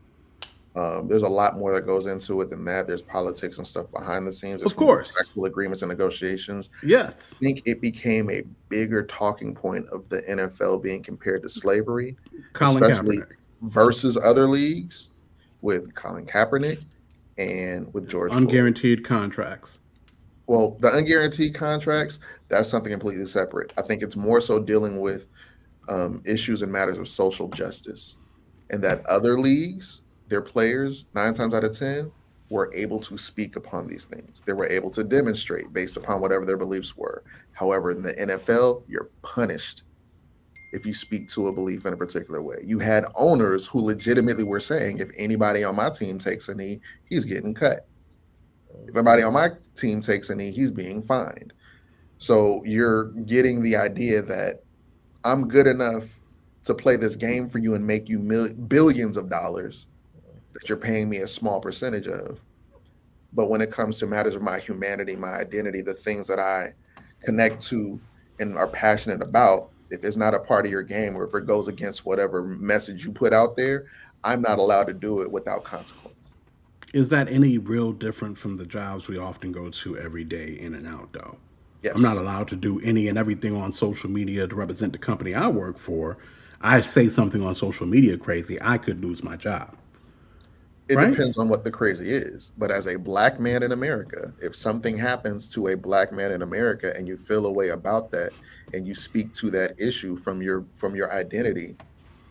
[SPEAKER 10] There's a lot more that goes into it than that. There's politics and stuff behind the scenes. There's
[SPEAKER 3] Of course,
[SPEAKER 10] contractual agreements and negotiations.
[SPEAKER 3] yes.
[SPEAKER 10] I think it became a bigger talking point of the NFL being compared to slavery,
[SPEAKER 3] Colin
[SPEAKER 10] especially
[SPEAKER 3] Kaepernick,
[SPEAKER 10] versus other leagues with Colin Kaepernick and with George Floyd.
[SPEAKER 3] unguaranteed contracts.
[SPEAKER 10] Well, the unguaranteed contracts, that's something completely separate. I think it's more so dealing with issues and matters of social justice, and that other leagues, their players, 9 times out of 10, were able to speak upon these things. They were able to demonstrate based upon whatever their beliefs were. However, in the NFL, you're punished if you speak to a belief in a particular way. You had owners who legitimately were saying, if anybody on my team takes a knee, he's getting cut. If anybody on my team takes a knee, he's being fined. So you're getting the idea that I'm good enough to play this game for you and make you billions of dollars that you're paying me a small percentage of. But when it comes to matters of my humanity, my identity, the things that I connect to and are passionate about, if it's not a part of your game or if it goes against whatever message you put out there, I'm not allowed to do it without consequence.
[SPEAKER 3] Is that any real different from the jobs we often go to every day in and out, though? I'm not
[SPEAKER 10] Yes.
[SPEAKER 3] allowed to do any and everything on social media to represent the company I work for. I say something on social media crazy, I could lose my job,
[SPEAKER 10] It
[SPEAKER 3] right?
[SPEAKER 10] depends on what the crazy is. But as a black man in America, if something happens to a black man in America and you feel a way about that and you speak to that issue from your identity,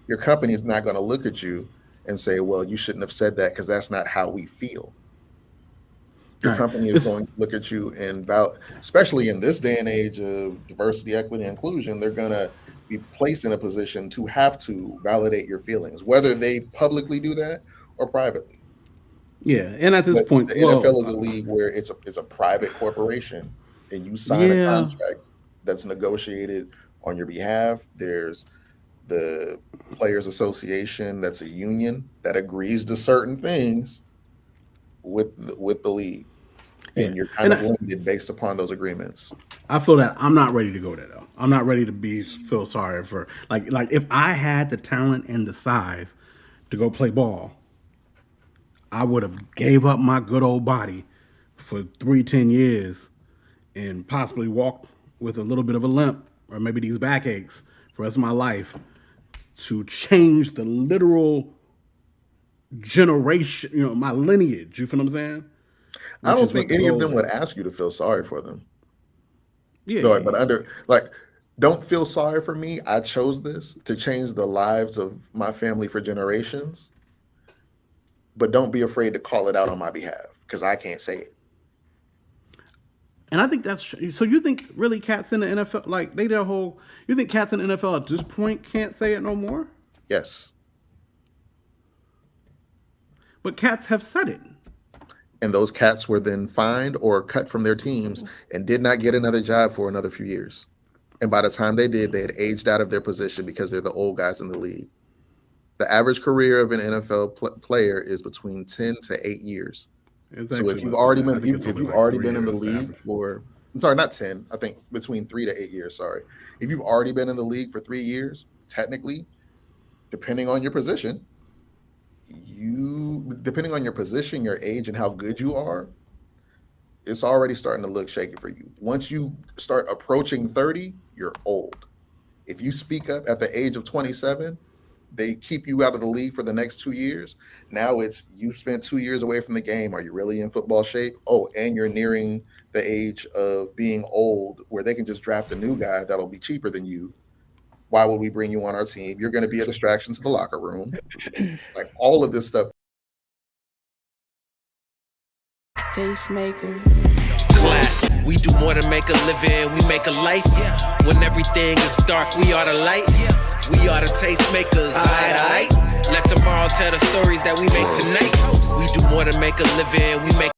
[SPEAKER 10] your company is not going to look at you and say, well, you shouldn't have said that because that's not how we feel. Your
[SPEAKER 3] All right.
[SPEAKER 10] company is
[SPEAKER 3] It's
[SPEAKER 10] going to look at you and especially in this day and age of diversity, equity, and inclusion, they're going to be placed in a position to have to validate your feelings, whether they publicly do that or privately.
[SPEAKER 3] Yeah, and at this
[SPEAKER 10] But
[SPEAKER 3] point,
[SPEAKER 10] the NFL is a league where it's a private corporation, and you sign a contract that's negotiated on your behalf. There's the Players Association, that's a union that agrees to certain things with the league, and you're kind of limited based upon those agreements.
[SPEAKER 3] I feel that I'm not ready to go there though. I'm not ready to feel sorry for like if I had the talent and the size to go play ball, I would have gave up my good old body for 10 years and possibly walked with a little bit of a limp or maybe these backaches for the rest of my life to change the literal generation, my lineage. You feel what I'm saying?
[SPEAKER 10] I don't think any of them would ask you to feel sorry for them.
[SPEAKER 3] Yeah.
[SPEAKER 10] So, but don't feel sorry for me. I chose this to change the lives of my family for generations. But don't be afraid to call it out on my behalf because I can't say it.
[SPEAKER 3] And I think that's so. You think really cats in the NFL, like they did a whole? You think cats in the NFL at this point can't say it no more?
[SPEAKER 10] Yes.
[SPEAKER 3] But cats have said it.
[SPEAKER 10] And those cats were then fined or cut from their teams and did not get another job for another few years. And by the time they did, they had aged out of their position because they're the old guys in the league. The average career of an NFL player is between 10 to 8 years. So if you've already been in the league for, I'm sorry, not 10, I think between 3 to 8 years, sorry. If you've already been in the league for 3 years, technically, depending on your position, your age, and how good you are, it's already starting to look shaky for you. Once you start approaching 30, you're old. If you speak up at the age of 27, they keep you out of the league for the next 2 years. Now it's you spent 2 years away from the game. Are you really in football shape? Oh, and you're nearing the age of being old where they can just draft a new guy that'll be cheaper than you. Why would we bring you on our team? You're going to be a distraction to the locker room. Like all of this stuff.
[SPEAKER 2] Tastemakers. Class. We do more than make a living, we make a life. When everything is dark, we are the light. We are the tastemakers. Aight. Let tomorrow tell the stories that we make tonight. We do more than make a living, we make